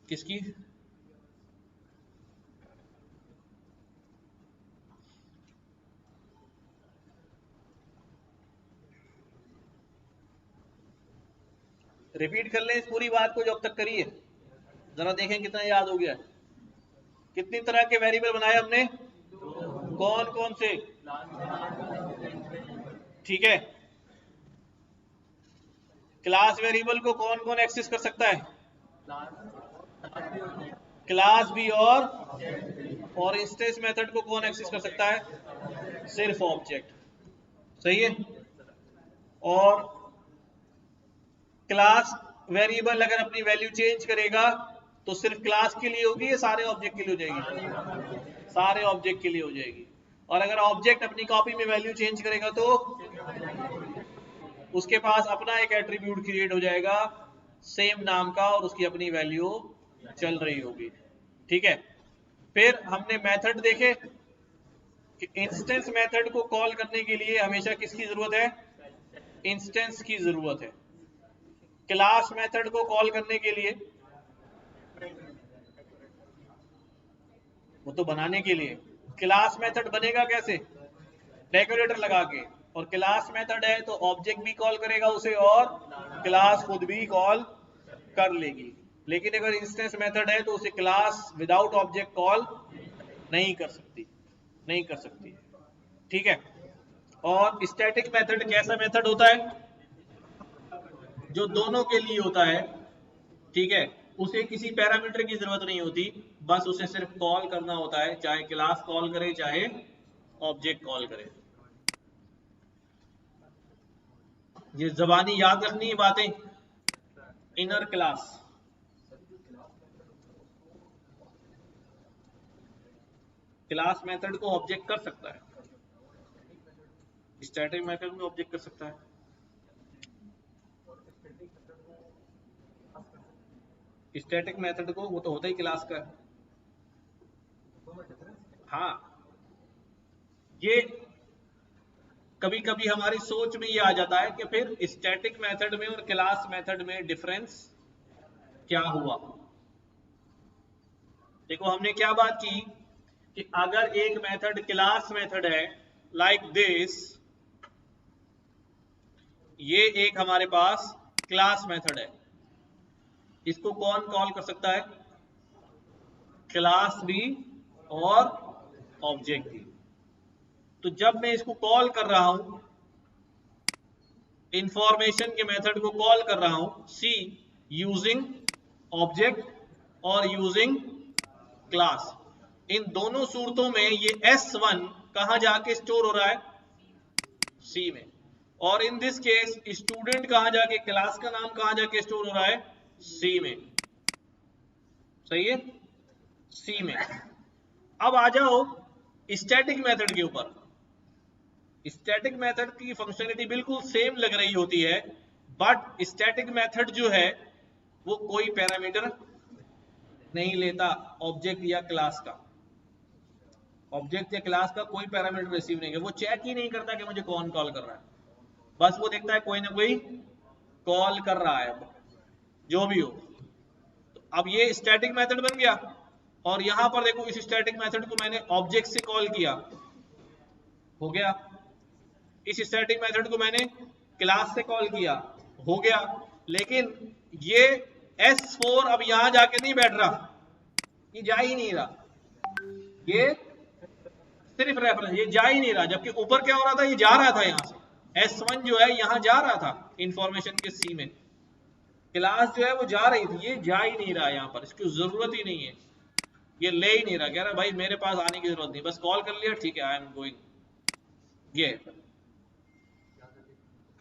किसकी? रिपीट कर लें इस पूरी बात को जो अब तक करी है, जरा देखें कितना याद हो गया। कितनी तरह के वेरिएबल बनाए हमने, कौन कौन से? ठीक है, क्लास वेरिएबल को कौन कौन एक्सेस कर सकता है? क्लास भी और इंस्टेंस मेथड को कौन एक्सेस कर सकता है? सिर्फ ऑब्जेक्ट। सही है, और क्लास वेरिएबल अगर अपनी वैल्यू चेंज करेगा तो सिर्फ क्लास के लिए होगी या सारे ऑब्जेक्ट के लिए हो जाएगी? सारे ऑब्जेक्ट के लिए हो जाएगी। और अगर ऑब्जेक्ट अपनी कॉपी में वैल्यू चेंज करेगा तो उसके पास अपना एक एट्रीब्यूट क्रिएट हो जाएगा सेम नाम का और उसकी अपनी वैल्यू चल रही होगी। ठीक है, फिर हमने मेथड देखे कि इंस्टेंस मेथड को कॉल करने के लिए हमेशा किसकी जरूरत है? इंस्टेंस की जरूरत है। क्लास मेथड को कॉल करने के लिए, वो तो बनाने के लिए, क्लास मेथड बनेगा कैसे? डेकोरेटर लगा के। और क्लास मेथड है तो ऑब्जेक्ट भी कॉल करेगा उसे और क्लास खुद भी कॉल कर लेगी। लेकिन अगर इंस्टेंस मेथड है तो उसे क्लास विदाउट ऑब्जेक्ट कॉल नहीं कर सकती, नहीं कर सकती। ठीक है, और स्टैटिक मेथड कैसा मेथड होता है? जो दोनों के लिए होता है। ठीक है, उसे किसी पैरामीटर की जरूरत नहीं होती, बस उसे सिर्फ कॉल करना होता है, चाहे क्लास कॉल करे चाहे ऑब्जेक्ट कॉल करे। ये जबानी याद रखनी है बातें। इनर क्लास, क्लास मेथड को ऑब्जेक्ट कर सकता है, स्टैटिक मेथड में ऑब्जेक्ट कर सकता है। स्टैटिक मेथड को वो तो होता ही क्लास का है। हाँ, ये कभी कभी हमारी सोच में ये आ जाता है कि फिर स्टैटिक मेथड में और क्लास मेथड में डिफरेंस क्या हुआ। देखो हमने क्या बात की कि अगर एक मेथड क्लास मेथड है लाइक दिस, ये एक हमारे पास क्लास मेथड है, इसको कौन कॉल कर सकता है? क्लास भी और ऑब्जेक्ट भी। तो जब मैं इसको कॉल कर रहा हूं, इंफॉर्मेशन के मेथड को कॉल कर रहा हूं, सी यूजिंग ऑब्जेक्ट और यूजिंग क्लास, इन दोनों सूरतों में ये S1 कहां जाके स्टोर हो रहा है? सी में। और इन दिस केस स्टूडेंट कहां जाके, क्लास का नाम कहां जाके स्टोर हो रहा है? सी में। सही है, सी में। अब आ जाओ स्टैटिक मेथड के ऊपर। स्टैटिक मेथड की फंक्शनलिटी बिल्कुल सेम लग रही होती है, बट स्टैटिक मेथड जो है वो कोई पैरामीटर नहीं लेता ऑब्जेक्ट या क्लास का। ऑब्जेक्ट या क्लास का कोई पैरामीटर रिसीव नहीं है, वो चेक ही नहीं करता कि मुझे कौन कॉल कर रहा है, बस वो देखता है कोई ना कोई कॉल कर रहा है, जो भी हो। तो अब ये स्टैटिक मेथड बन गया, और यहां पर देखो इस स्टैटिक मेथड को मैंने ऑब्जेक्ट से कॉल किया, हो गया। इस स्टैटिक मेथड को मैंने क्लास से कॉल किया, हो गया। लेकिन ये S4 अब यहां जाके नहीं बैठ रहा, ये जा ही नहीं रहा, ये सिर्फ रेफरेंस, ये जा ही नहीं रहा। जबकि ऊपर क्या हो रहा था, ये जा रहा था यहां से, S1 जो है यहां जा रहा था इंफॉर्मेशन के सी में, क्लास जो है वो जा रही थी, ये जा ही नहीं रहा यहां पर, इसकी जरूरत ही नहीं है, ये ले ही नहीं रहा, कह रहा भाई मेरे पास आने की जरूरत नहीं, बस कॉल कर लिया, ठीक है आई एम गोइंग, ये।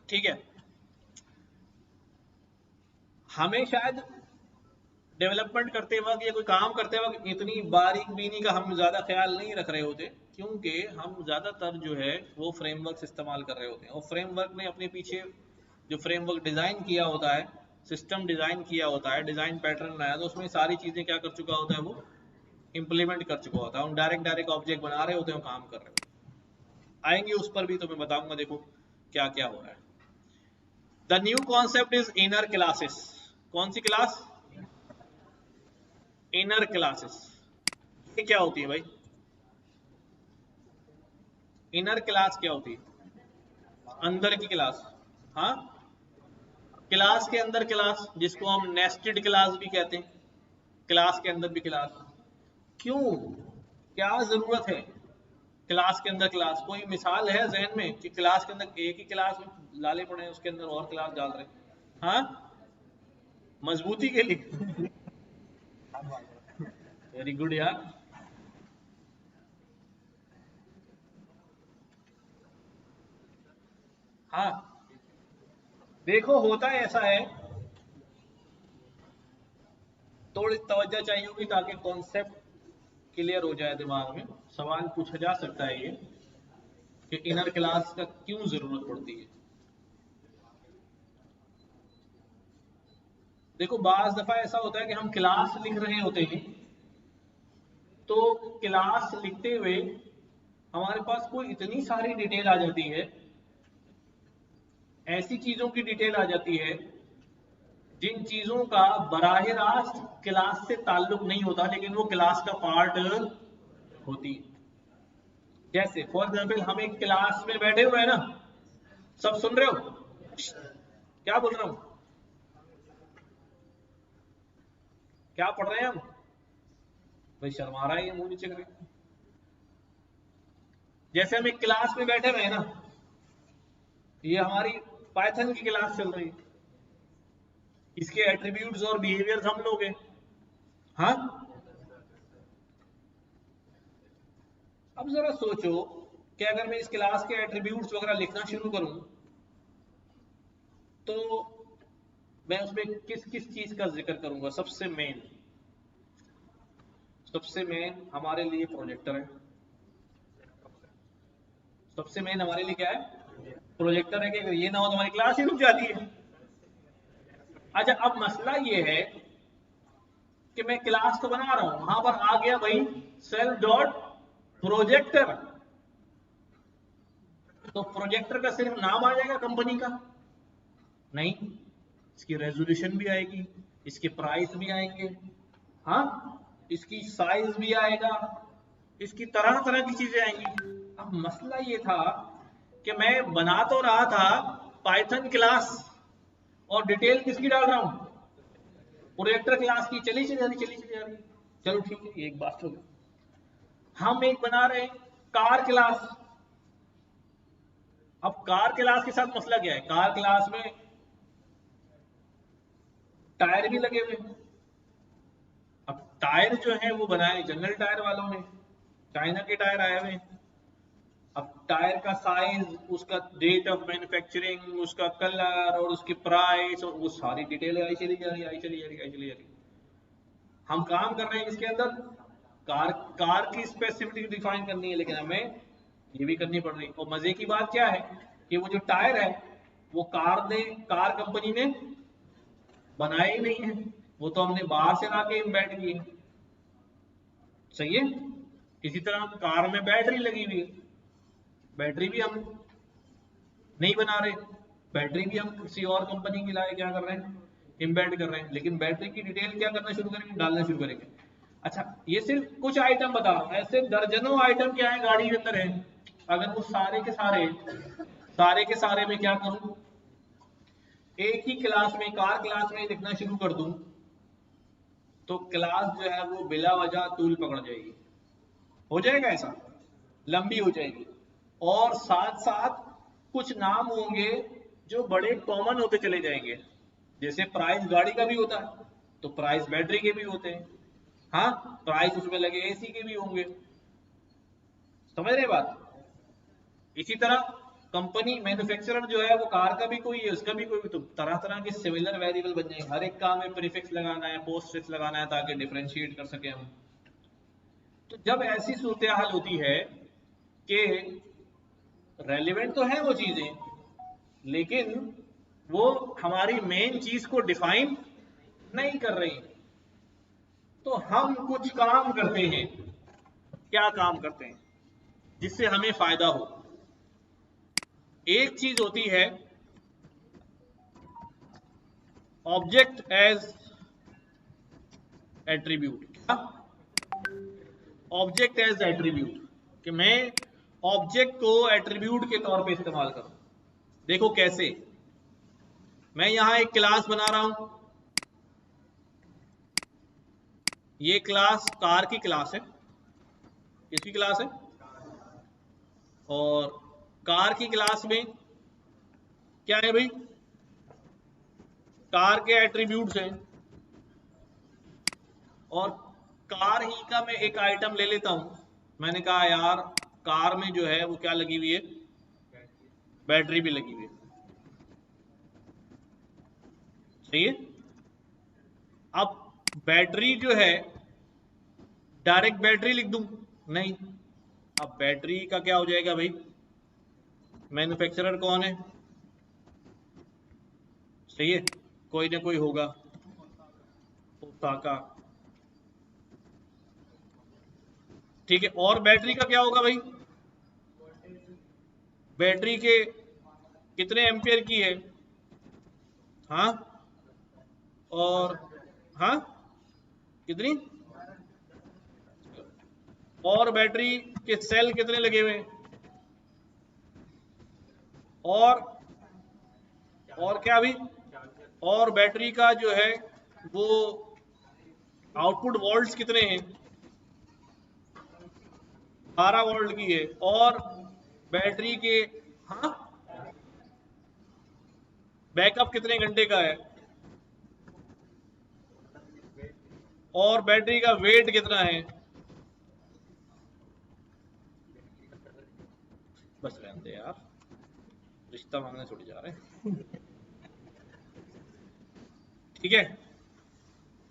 ठीक है, हमें शायद डेवलपमेंट करते वक्त या कोई काम करते वक्त इतनी बारीक बीनी का हम ज्यादा ख्याल नहीं रख रहे होते, क्योंकि हम ज्यादातर जो है वो फ्रेमवर्क इस्तेमाल कर रहे होते हैं, और फ्रेमवर्क ने अपने पीछे जो फ्रेमवर्क डिजाइन किया होता है, सिस्टम डिजाइन किया होता है, डिजाइन पैटर्न बनाया, तो उसमें सारी चीजें क्या कर चुका होता है, वो इंप्लीमेंट कर चुका होता है। हम डायरेक्ट ऑब्जेक्ट बना रहे होते हैं, काम कर रहे होते हैं। आएंगे उस पर भी तो मैं बताऊंगा, देखो क्या क्या हो रहा है। The new concept is inner classes. कौन सी क्लास? Inner classes. ये क्या होती है भाई? इनर क्लास क्या होती है? अंदर की क्लास। हाँ, क्लास के अंदर क्लास, जिसको हम नेस्टेड क्लास भी कहते हैं। क्लास के अंदर भी क्लास। क्यों, क्या जरूरत है क्लास के अंदर क्लास? कोई मिसाल है जहन में कि क्लास के अंदर एक ही क्लास में लाले पड़े हैं, उसके अंदर और क्लास डाल रहे हैं? हाँ, मजबूती के लिए। वेरी गुड यार। हाँ, देखो होता है ऐसा है, थोड़ी तवज्जो चाहिए होगी ताकि कॉन्सेप्ट क्लियर हो जाए दिमाग में। सवाल पूछा जा सकता है ये कि इनर क्लास का क्यों जरूरत पड़ती है। देखो बाज दफा ऐसा होता है कि हम क्लास लिख रहे होते हैं, तो क्लास लिखते हुए हमारे पास कोई इतनी सारी डिटेल आ जाती है, ऐसी चीजों की डिटेल आ जाती है जिन चीजों का बराह रास्त क्लास से ताल्लुक नहीं होता, लेकिन वो क्लास का पार्ट होती है। जैसे फॉर एग्जाम्पल हम एक क्लास में बैठे हुए हैं ना, सब सुन रहे हो क्या बोल रहा हूं? क्या पढ़ रहे हैं हम? भाई शर्मा रहा है ये, मुंह नीचे करके। जैसे हम एक क्लास में बैठे हुए हैं ना, ये हमारी पाइथन की क्लास चल रही है, इसके एट्रीब्यूट्स और बिहेवियर्स हम लोग हैं। हाँ, अब जरा सोचो कि अगर मैं इस क्लास के एट्रीब्यूट्स वगैरह लिखना शुरू करूं, तो मैं उसमें किस किस चीज का जिक्र करूंगा? सबसे मेन हमारे लिए प्रोजेक्टर है। सबसे मेन हमारे लिए क्या है? प्रोजेक्टर है। कि अगर ये ना हो तो हमारी क्लास ही रुक जाती है। अच्छा, अब मसला ये है कि मैं क्लास तो बना रहा हूं, वहां पर आ गया भाई सेल्फ डॉट प्रोजेक्टर, तो प्रोजेक्टर का सिर्फ नाम आ जाएगा कंपनी का? नहीं, इसकी रेजोल्यूशन भी आएगी, इसके प्राइस भी आएंगे, हाँ, इसकी साइज भी आएगा, इसकी तरह तरह की चीजें आएंगी। अब मसला ये था कि मैं बना तो रहा था पाइथन क्लास, और डिटेल किसकी डाल रहा हूं? प्रोजेक्टर क्लास की। चली चली जा रही। चलो ठीक है, एक बात हो गई। हम एक बना रहे हैं कार क्लास। अब कार क्लास के साथ मसला क्या है? कार क्लास में टायर भी लगे हुए हैं। अब टायर जो है वो बनाए जनरल टायर वालों ने, चाइना के टायर आए हुए हैं। अब टायर का साइज, उसका डेट ऑफ मैन्युफैक्चरिंग, उसका कलर और उसकी प्राइस और वो सारी डिटेल आई चली जा रही, आई चली जा रही, आई चली जा रही। हम काम कर रहे हैं इसके अंदर, कार कार की स्पेसिफिसिटी डिफाइन करनी है, लेकिन हमें ये भी करनी पड़ रही। और मजे की बात क्या है कि वो जो टायर है वो कार कंपनी ने बनाए ही नहीं है, वो तो हमने बाहर से लाके इम्बेड किए। सही है। इसी तरह कार में बैटरी लगी हुई है, बैटरी भी हम नहीं बना रहे, बैटरी भी हम किसी और कंपनी की लाए क्या कर रहे हैं, इम्बेड कर रहे हैं। लेकिन बैटरी की डिटेल क्या करना शुरू करेंगे? डालना शुरू करेंगे। अच्छा, ये सिर्फ कुछ आइटम बता रहा हूं, ऐसे दर्जनों आइटम क्या है गाड़ी के अंदर है। अगर वो सारे के सारे में क्या करूं, एक ही क्लास में, कार क्लास में लिखना शुरू कर दूं, तो क्लास जो है वो बिला वजह तूल पकड़ जाएगी। हो जाएगा ऐसा, लंबी हो जाएगी। और साथ साथ कुछ नाम होंगे जो बड़े कॉमन होते चले जाएंगे। जैसे प्राइस गाड़ी का भी होता है, तो प्राइस बैटरी के भी होते हैं, हाँ, प्राइस उसमें लगे एसी के भी होंगे। समझ रहे बात? इसी तरह कंपनी मैन्युफैक्चरर जो है वो कार का भी कोई है, उसका भी कोई, तो तरह तरह के सिमिलर वेरिएबल बन जाएंगे। हर एक काम में प्रीफिक्स लगाना है, पोस्टफिक्स लगाना है, ताकि डिफरेंशिएट कर सके हम। तो जब ऐसी सूरत हाल होती है कि रेलिवेंट तो है वो चीजें, लेकिन वो हमारी मेन चीज को डिफाइन नहीं कर रही। तो हम कुछ काम करते हैं, क्या काम करते हैं जिससे हमें फायदा हो। एक चीज होती है ऑब्जेक्ट एज एट्रीब्यूट। क्या ऑब्जेक्ट एज एट्रीब्यूट, कि मैं ऑब्जेक्ट को एट्रीब्यूट के तौर पे इस्तेमाल करूं। देखो कैसे, मैं यहां एक क्लास बना रहा हूं, ये क्लास कार की क्लास है। किसकी क्लास है? और कार की क्लास में क्या है भाई? कार के एट्रीब्यूट्स हैं। और कार ही का मैं एक आइटम ले लेता हूं। मैंने कहा यार कार में जो है वो क्या लगी हुई है? बैटरी भी लगी हुई है। सही है। अब बैटरी जो है डायरेक्ट बैटरी लिख दूं? नहीं। अब बैटरी का क्या हो जाएगा भाई? मैन्युफैक्चरर कौन है? सही है, कोई ना कोई होगा, ओसाका। ठीक है, और बैटरी का क्या होगा भाई? बैटरी के कितने एम्पियर की है? हाँ, और हाँ कितनी? और बैटरी के सेल कितने लगे हुए हैं? और क्या अभी? और बैटरी का जो है वो आउटपुट वोल्ट्स कितने हैं? 12 वोल्ट की है। और बैटरी के, हाँ, बैकअप कितने घंटे का है? और बैटरी का वेट कितना है? बस रहने दे यार, रिश्ता मांगने थोड़ी जा रहे हैं। ठीक है।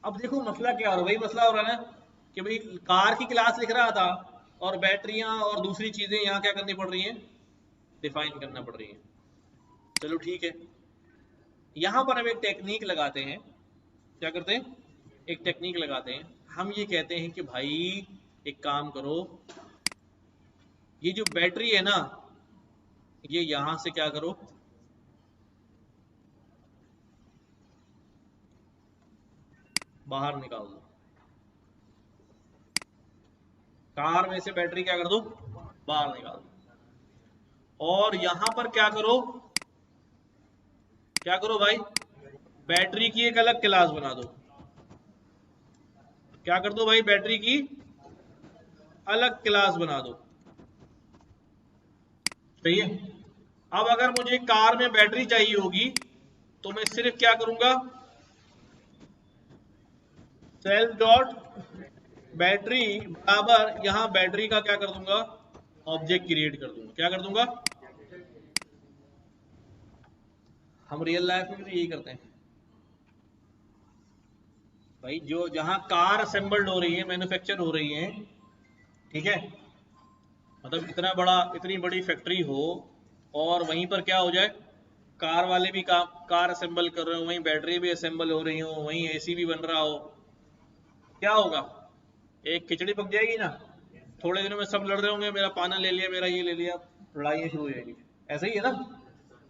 अब देखो मसला क्या हो रहा है भाई? मसला हो रहा है ना कि भाई कार की क्लास लिख रहा था और बैटरियां और दूसरी चीजें यहाँ क्या करनी पड़ रही हैं? डिफाइन करना पड़ रही है। चलो ठीक है, यहां पर हम एक टेक्निक लगाते हैं। क्या करते हैं? एक टेक्निक लगाते हैं। हम ये कहते हैं कि भाई एक काम करो, ये जो बैटरी है ना, ये यहां से क्या करो, बाहर निकाल दो। कार में से बैटरी क्या कर दो? बाहर निकाल दो। और यहां पर क्या करो? क्या करो भाई? बैटरी की एक अलग क्लास बना दो। क्या कर दो भाई? बैटरी की अलग क्लास बना दो। सही है। अब अगर मुझे कार में बैटरी चाहिए होगी तो मैं सिर्फ क्या करूंगा? सेल्फ डॉट बैटरी बराबर यहां बैटरी का क्या कर दूंगा? ऑब्जेक्ट क्रिएट कर दूंगा। क्या कर दूंगा? हम रियल लाइफ में भी तो यही करते हैं भाई। जो जहां कार असेंबल्ड हो रही है, मैन्युफैक्चर हो रही है, ठीक है, मतलब इतना बड़ा, इतनी बड़ी फैक्ट्री हो और वहीं पर क्या हो जाए, कार वाले भी कार असेंबल कर रहे हो, वहीं बैटरी भी असेंबल हो रही हो, वहीं एसी भी बन रहा हो, क्या होगा? एक खिचड़ी पक जाएगी ना। थोड़े दिनों में सब लड़ रहे होंगे, मेरा पाना ले लिया, मेरा ये ले लिया, लड़ाइयाँ शुरू हो जाएगी। ऐसा ही है ना,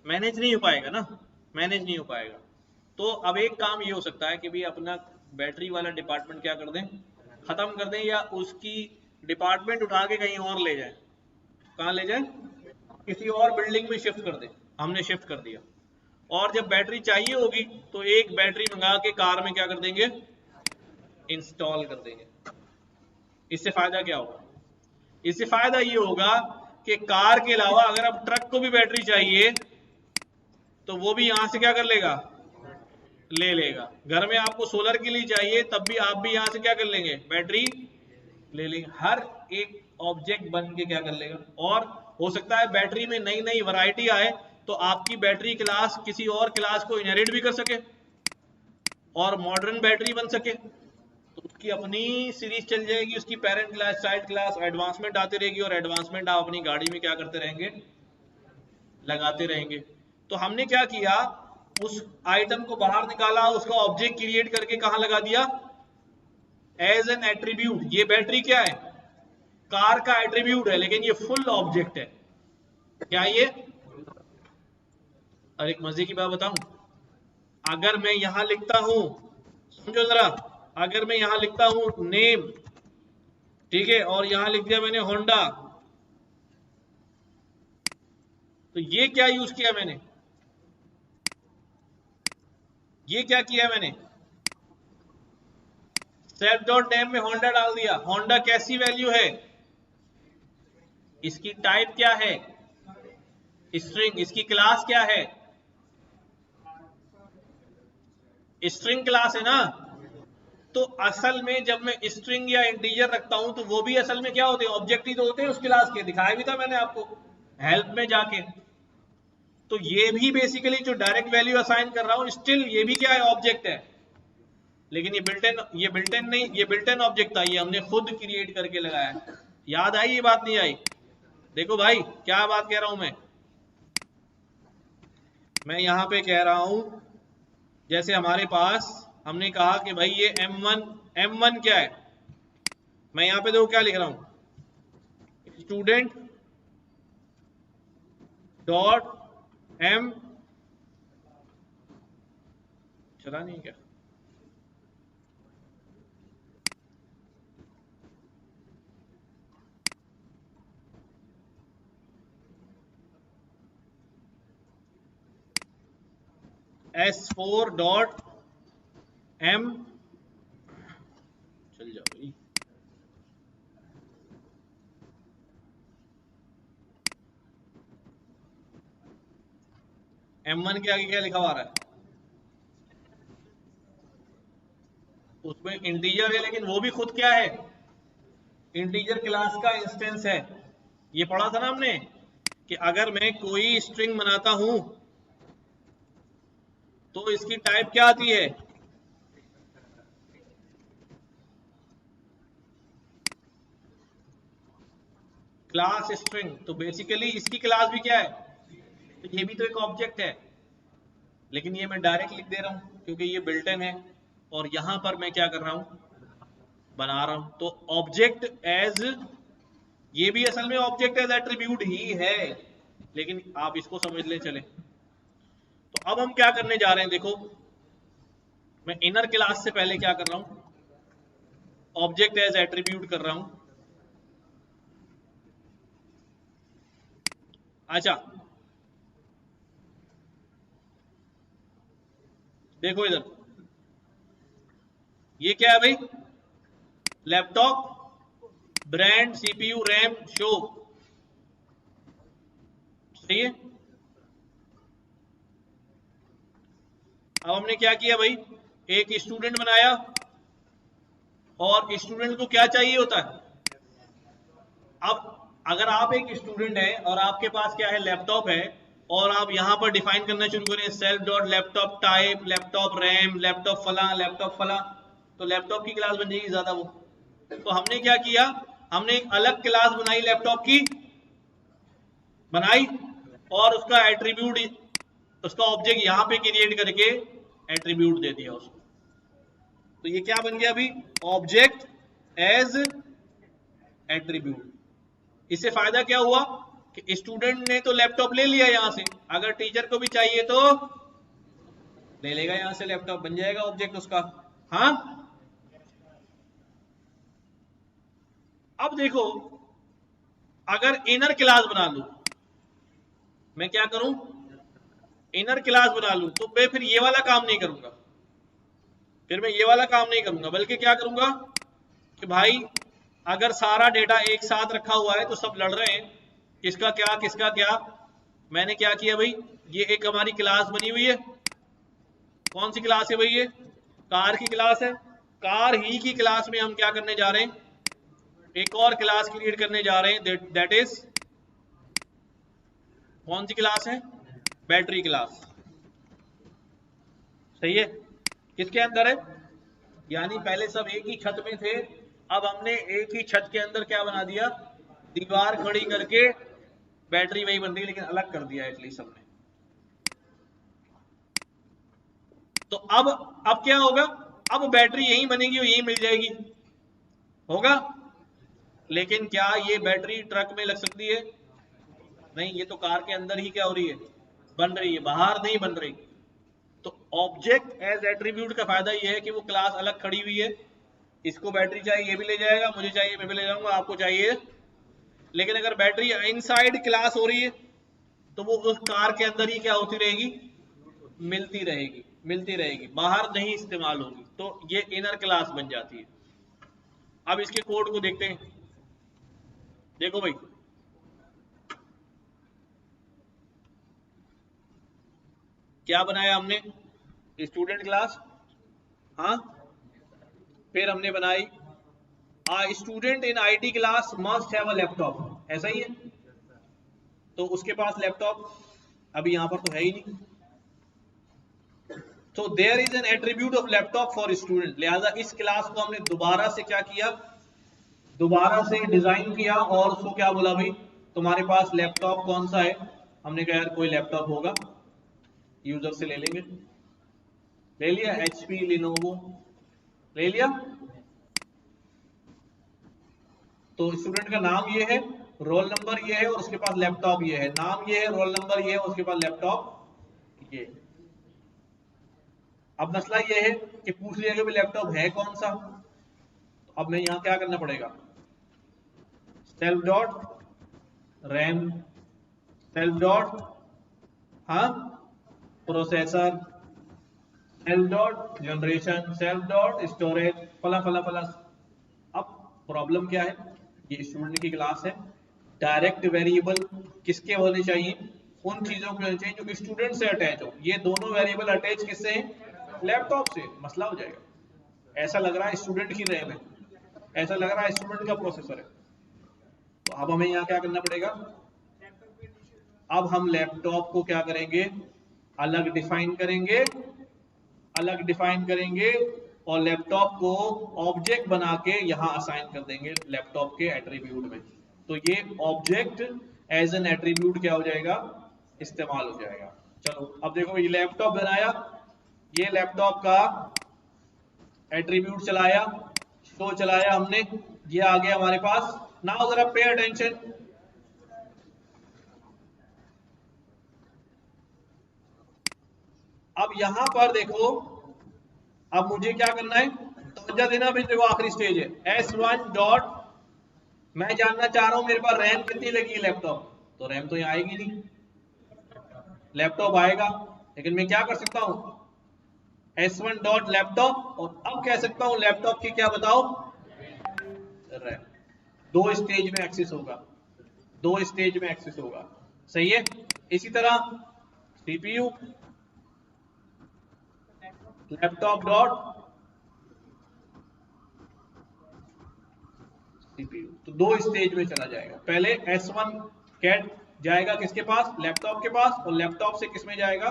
मैनेज नहीं हो पाएगा ना, मैनेज नहीं हो पाएगा। तो अब एक काम ये हो सकता है कि भी अपना बैटरी वाला डिपार्टमेंट क्या कर दें, खत्म कर दें, या उसकी डिपार्टमेंट उठा के कहीं और ले जाए। कहाँ ले जाए? किसी और बिल्डिंग में शिफ्ट कर दें। हमने शिफ्ट कर दिया। और जब बैटरी चाहिए होगी तो एक बैटरी मंगा के कार में क्या कर देंगे? इंस्टॉल कर देंगे। इससे फायदा क्या होगा? इससे फायदा ये होगा कि कार के अलावा अगर अब ट्रक को भी बैटरी चाहिए तो वो भी यहां से क्या कर लेगा? ले लेगा। घर में आपको सोलर के लिए चाहिए तब भी आप भी यहां से क्या कर लेंगे? बैटरी ले लेंगे। हर एक ऑब्जेक्ट बन के क्या कर लेगा। और हो सकता है बैटरी में नई नई वैरायटी आए तो आपकी बैटरी क्लास किसी और क्लास को इनहेरिट भी कर सके और मॉडर्न बैटरी बन सके, तो उसकी अपनी सीरीज चल जाएगी, उसकी parent class, child class, advancement आती रहेगी और एडवांसमेंट आप अपनी गाड़ी में क्या करते रहेंगे? लगाते रहेंगे। तो हमने क्या किया, उस आइटम को बाहर निकाला, उसका ऑब्जेक्ट क्रिएट करके कहां लगा दिया, एज एन एट्रीब्यूट। ये बैटरी क्या है, कार का एट्रीब्यूट है, लेकिन ये फुल ऑब्जेक्ट है। क्या ये, और एक मजे की बात बताऊं, अगर मैं यहां लिखता हूं, समझो जरा, अगर मैं यहां लिखता हूं नेम, ठीक है, और यहां लिख दिया मैंने होंडा, तो ये क्या यूज किया मैंने, ये क्या किया मैंने, सेल्फ डॉट नेम में होंडा डाल दिया। होंडा कैसी वैल्यू है, इसकी टाइप क्या है, स्ट्रिंग। इसकी क्लास क्या है, स्ट्रिंग क्लास है ना। तो असल में जब मैं स्ट्रिंग या इंटीजर रखता हूं तो वो भी असल में क्या होते हैं, ऑब्जेक्ट ही तो होते हैं उस क्लास के। दिखाया भी था मैंने आपको हेल्प में जाके। तो ये भी बेसिकली जो डायरेक्ट वैल्यू असाइन कर रहा हूं, स्टिल ये भी क्या है, ऑब्जेक्ट है। लेकिन ये बिल्टन नहीं, ये बिल्टन ऑब्जेक्ट था, ये हमने खुद क्रिएट करके लगाया। याद आई ये बात, नहीं आई? देखो भाई क्या बात कह रहा हूं मैं यहां पे कह रहा हूं, जैसे हमारे पास हमने कहा कि भाई ये M1 क्या है, मैं यहां पे देखो क्या लिख रहा हूं, स्टूडेंट डॉट एम, चला नहीं क्या, S4 डॉट एम, चल जाओ भाई, M1 के आगे क्या लिखा हुआ है, उसमें इंटीजर है, लेकिन वो भी खुद क्या है, इंटीजर क्लास का इंस्टेंस है। ये पढ़ा था ना हमने कि अगर मैं कोई स्ट्रिंग बनाता हूं तो इसकी टाइप क्या आती है, क्लास स्ट्रिंग। तो बेसिकली इसकी क्लास भी क्या है, तो ये भी तो एक ऑब्जेक्ट है, लेकिन ये मैं डायरेक्ट लिख दे रहा हूं क्योंकि ये बिल्ट इन है, और यहां पर मैं क्या कर रहा हूं, बना रहा हूं। तो ऑब्जेक्ट एज, ये भी असल में ऑब्जेक्ट एज एट्रीब्यूट ही है, लेकिन आप इसको समझ ले चले। तो अब हम क्या करने जा रहे हैं, देखो मैं इनर क्लास से पहले क्या कर रहा हूं, ऑब्जेक्ट एज एट्रीब्यूट कर रहा हूं। अच्छा देखो इधर, ये क्या है भाई, laptop brand CPU RAM show, सही है। अब हमने क्या किया भाई, एक स्टूडेंट बनाया, और स्टूडेंट को क्या चाहिए होता है। अब अगर आप एक स्टूडेंट हैं और आपके पास क्या है, लैपटॉप है, और आप यहां पर डिफाइन करना शुरू करें self dot laptop type, laptop RAM, laptop फला, लैपटॉप फला, तो लैपटॉप की क्लास बन जाएगी ज्यादा वो। तो हमने क्या किया, हमने एक अलग क्लास बनाई, लैपटॉप की बनाई, और उसका एट्रीब्यूट, उसका ऑब्जेक्ट यहां पे क्रिएट करके एट्रीब्यूट दे दिया उसको। तो ये क्या बन गया अभी, ऑब्जेक्ट एज एट्रीब्यूट। इससे फायदा क्या हुआ कि स्टूडेंट ने तो लैपटॉप ले लिया यहां से, अगर टीचर को भी चाहिए तो ले लेगा यहां से, लैपटॉप बन जाएगा ऑब्जेक्ट उसका। हाँ अब देखो, अगर इनर क्लास बना लू, मैं क्या करूं, इनर क्लास बना लूं, तो मैं फिर ये वाला काम नहीं करूंगा, फिर मैं ये वाला काम नहीं करूंगा, बल्कि क्या करूंगा कि भाई अगर सारा डेटा एक साथ रखा हुआ है तो सब लड़ रहे हैं किसका क्या किसका क्या। मैंने क्या किया भाई, ये एक हमारी क्लास बनी हुई है, कौन सी क्लास है भाई, ये कार की क्लास है। कार ही की क्लास में हम क्या करने जा रहे हैं, एक और क्लास क्रिएट करने जा रहे हैं, दैट इज, कौन सी क्लास है, बैटरी क्लास, सही है। किसके अंदर है, यानी पहले सब एक ही छत में थे, अब हमने एक ही छत के अंदर क्या बना दिया, दीवार खड़ी करके बैटरी वही बन रही है, लेकिन अलग कर दिया एटलीस्ट हमने। तो अब क्या होगा, अब बैटरी यही बनेगी और यही मिल जाएगी, होगा। लेकिन क्या ये बैटरी ट्रक में लग सकती है? नहीं, ये तो कार के अंदर ही क्या हो रही है, बन रही है, बाहर नहीं बन रही। तो ऑब्जेक्ट एज एट्रीब्यूट का फायदा ये है कि वो क्लास अलग खड़ी हुई है, इसको बैटरी चाहिए ये भी ले जाएगा, मुझे चाहिए मैं भी ले जाऊंगा, आपको चाहिए। लेकिन अगर बैटरी इनसाइड क्लास हो रही है तो वो उस कार के अंदर ही क्या होती रहेगी, मिलती रहेगी, मिलती रहेगी, बाहर नहीं इस्तेमाल होगी, तो ये इनर क्लास बन जाती है। अब इसके कोड को देखते हैं। देखो भाई, क्या बनाया हमने, स्टूडेंट क्लास, हाँ, फिर हमने बनाई student in IT class must have a laptop, ऐसा ही है। तो उसके पास लैपटॉप अभी यहां पर तो है ही नहीं, तो there is an attribute of laptop for student. लिहाजा इस क्लास को हमने दोबारा से क्या किया, दोबारा से डिजाइन किया और उसको क्या बोला भाई, तुम्हारे पास लैपटॉप कौन सा है, हमने कहा यार कोई लैपटॉप होगा, यूजर से ले लेंगे, ले लिया, एचपी लिनोवो ले लिया। तो स्टूडेंट का नाम ये है, रोल नंबर ये है और उसके पास लैपटॉप ये है, नाम ये है, रोल नंबर ये है, उसके पास लैपटॉप ये। अब मसला ये है कि पूछ लिया कि भाई लैपटॉप है कौन सा, तो अब मैं यहां क्या करना पड़ेगा, self dot RAM, self dot, हाँ, processor, self dot generation, self dot storage, फला फला फला। अब प्रॉब्लम क्या है, ये स्टूडेंट की क्लास है, डायरेक्ट वेरिएबल किसके होने चाहिए, उन चीजों के होने चाहिए जो कि स्टूडेंट से अटैच हो। ये दोनों वेरिएबल अटैच किससे हैं, लैपटॉप से, मसला हो जाएगा। ऐसा लग रहा है स्टूडेंट की रैम है, ऐसा लग रहा है स्टूडेंट का प्रोसेसर है। तो अब हमें यहाँ क्या करना पड़ेगा, अब हम लैपटॉप को क्या करेंगे, अलग डिफाइन करेंगे, अलग डिफाइन करेंगे और लैपटॉप को ऑब्जेक्ट बना के यहां असाइन कर देंगे लैपटॉप के एट्रीब्यूट में। तो ये ऑब्जेक्ट एज एन एट्रीब्यूट क्या हो जाएगा, इस्तेमाल हो जाएगा। चलो अब देखो, ये लैपटॉप बनाया, ये लैपटॉप का एट्रीब्यूट चलाया, शो चलाया हमने, ये आ गया हमारे पास। नाउ जरा पे अटेंशन, अब यहां पर देखो, अब मुझे क्या करना है, तवज्जो देना भी, देखो आखिरी स्टेज है S1 डॉट, मैं जानना चाह रहा हूं मेरे पास रैम कितनी लगी है लैपटॉप, तो रैम तो यहाँ आएगी नहीं, लैपटॉप आएगा, लेकिन मैं क्या कर सकता हूं, S1 डॉट लैपटॉप, और अब कह सकता हूं लैपटॉप की क्या बताओ, रैम। दो स्टेज में एक्सेस होगा, दो स्टेज में एक्सेस होगा, सही है। इसी तरह सीपीयू लैपटॉप डॉट सीपीयू, तो दो स्टेज में चला जाएगा। पहले S1 कैट जाएगा किसके पास, लैपटॉप के पास, और लैपटॉप से किसमें जाएगा,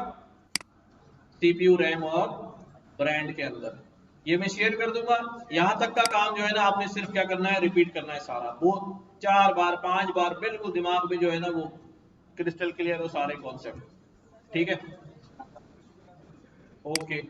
सीपीयू रैम और ब्रांड के अंदर। ये मैं शेयर कर दूंगा। यहां तक का काम जो है ना, आपने सिर्फ क्या करना है, रिपीट करना है सारा, वो 4 बार 5 बार बिल्कुल दिमाग में जो है ना वो क्रिस्टल क्लियर हो सारे कॉन्सेप्ट, ठीक है। ओके।